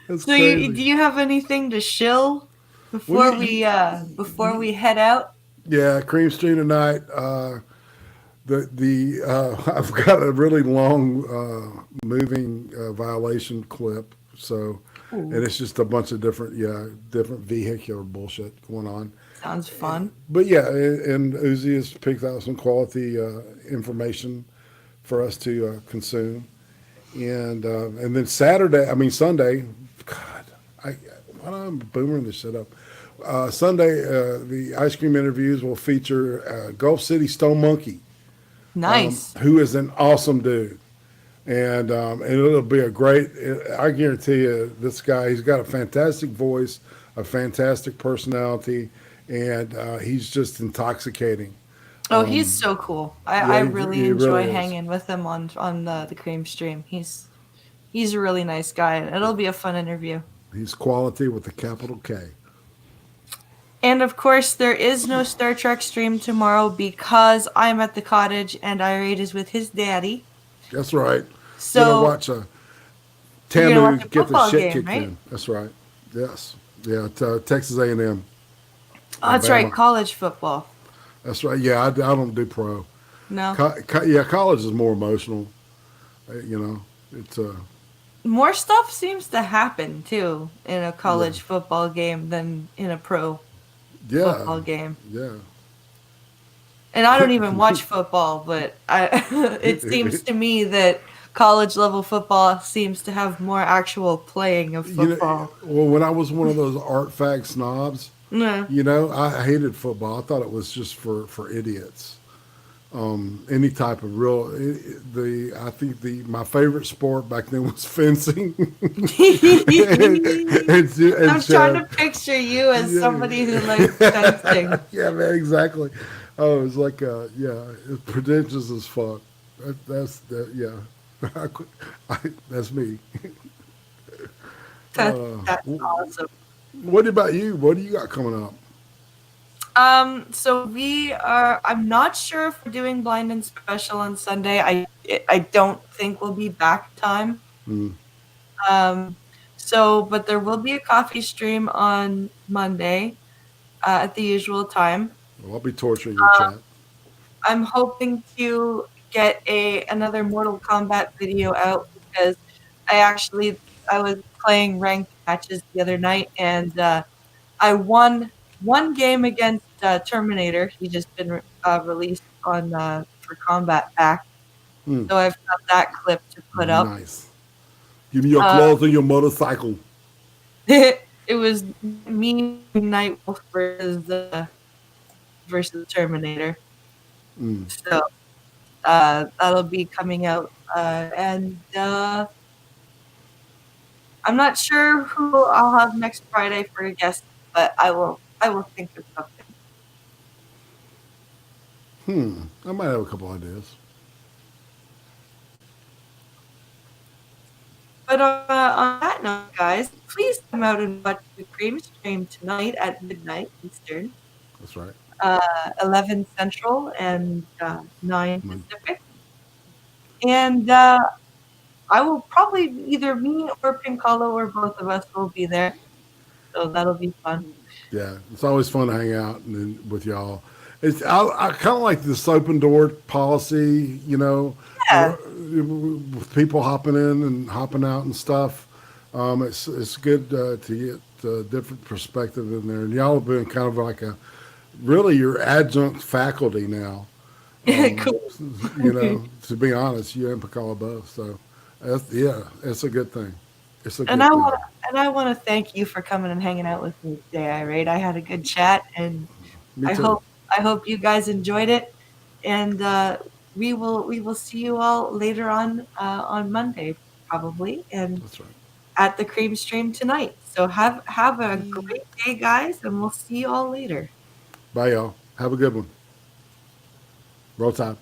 That's so crazy. Do you have anything to shill before we head out? Yeah, CoffeeStream tonight. I've got a really long moving violation clip. So, and it's just a bunch of different vehicular bullshit going on. Sounds fun. But yeah, and Uzi has picked out some quality information for us to consume, and then Sunday. God, why am I boomering this shit up? Sunday, the ice cream interviews will feature Gulf City Stone Monkey. Nice. Who is an awesome dude. And it'll be a great, I guarantee you, this guy, he's got a fantastic voice, a fantastic personality, and he's just intoxicating. Oh, he's so cool. I really enjoy hanging with him on the CoffeeStream. He's a really nice guy, and it'll be a fun interview. He's quality with a capital K. And of course, there is no Star Trek stream tomorrow because I'm at the cottage and Irate is with his daddy. That's right. So you're gonna watch Tamu get the shit kicked in. That's right. Yes. Yeah. Texas A&M. Oh, that's right. College football. That's right. Yeah, I don't do pro. No. College is more emotional. It's more stuff seems to happen too in a college football game than in a pro football game. Yeah. and I don't even watch football, but it seems to me that college level football seems to have more actual playing of You know, football. well, when I was one of those art fact snobs, Yeah. I hated football. I thought it was just for idiots. Any type of real the I think the my favorite sport back then was fencing. And I'm trying so to picture you as somebody who likes yeah, fencing. yeah, man, exactly. Oh, it was like yeah, it's pretentious as fuck. That's that yeah. That's me. That's, that's awesome. What about you? What do you got coming up? So we are. I'm not sure if we're doing blind and special on Sunday. I don't think we'll be back time. Mm. Um, but there will be a coffee stream on Monday at the usual time. Well, I'll be torturing your chat. I'm hoping to get another Mortal Kombat video out because I was playing ranked matches the other night and I won one game against Terminator. He just been released on for Combat Pack, Mm. so I've got that clip to put up. Nice. Give me your Uh, claws and your motorcycle. it was me Nightwolf versus Terminator. Mm. So that'll be coming out, and I'm not sure who I'll have next Friday for a guest, but I will think of something. I might have a couple ideas. But on that note, guys, please come out and watch the Cream Stream tonight at midnight Eastern, That's right. 11 Central, and 9 Mm. Pacific. And I will probably either me or Pincolo or both of us will be there, so that'll be fun. Yeah, it's always fun to hang out with y'all. I kind of like this open door policy, Yeah, with people hopping in and hopping out and stuff. It's good to get a different perspective in there. And y'all have been kind of like really your adjunct faculty now. cool. To be honest, you and Pacala both. So, it's a good thing. It's a And good thing. I want to thank you for coming and hanging out with me today, Irate. I had a good chat, and Me I too. hope you guys enjoyed it. And we will see you all later on Monday probably, and That's right. at the Cream Stream tonight. So have a great day, guys, and we'll see you all later. Bye, y'all. Have a good one. Roll time.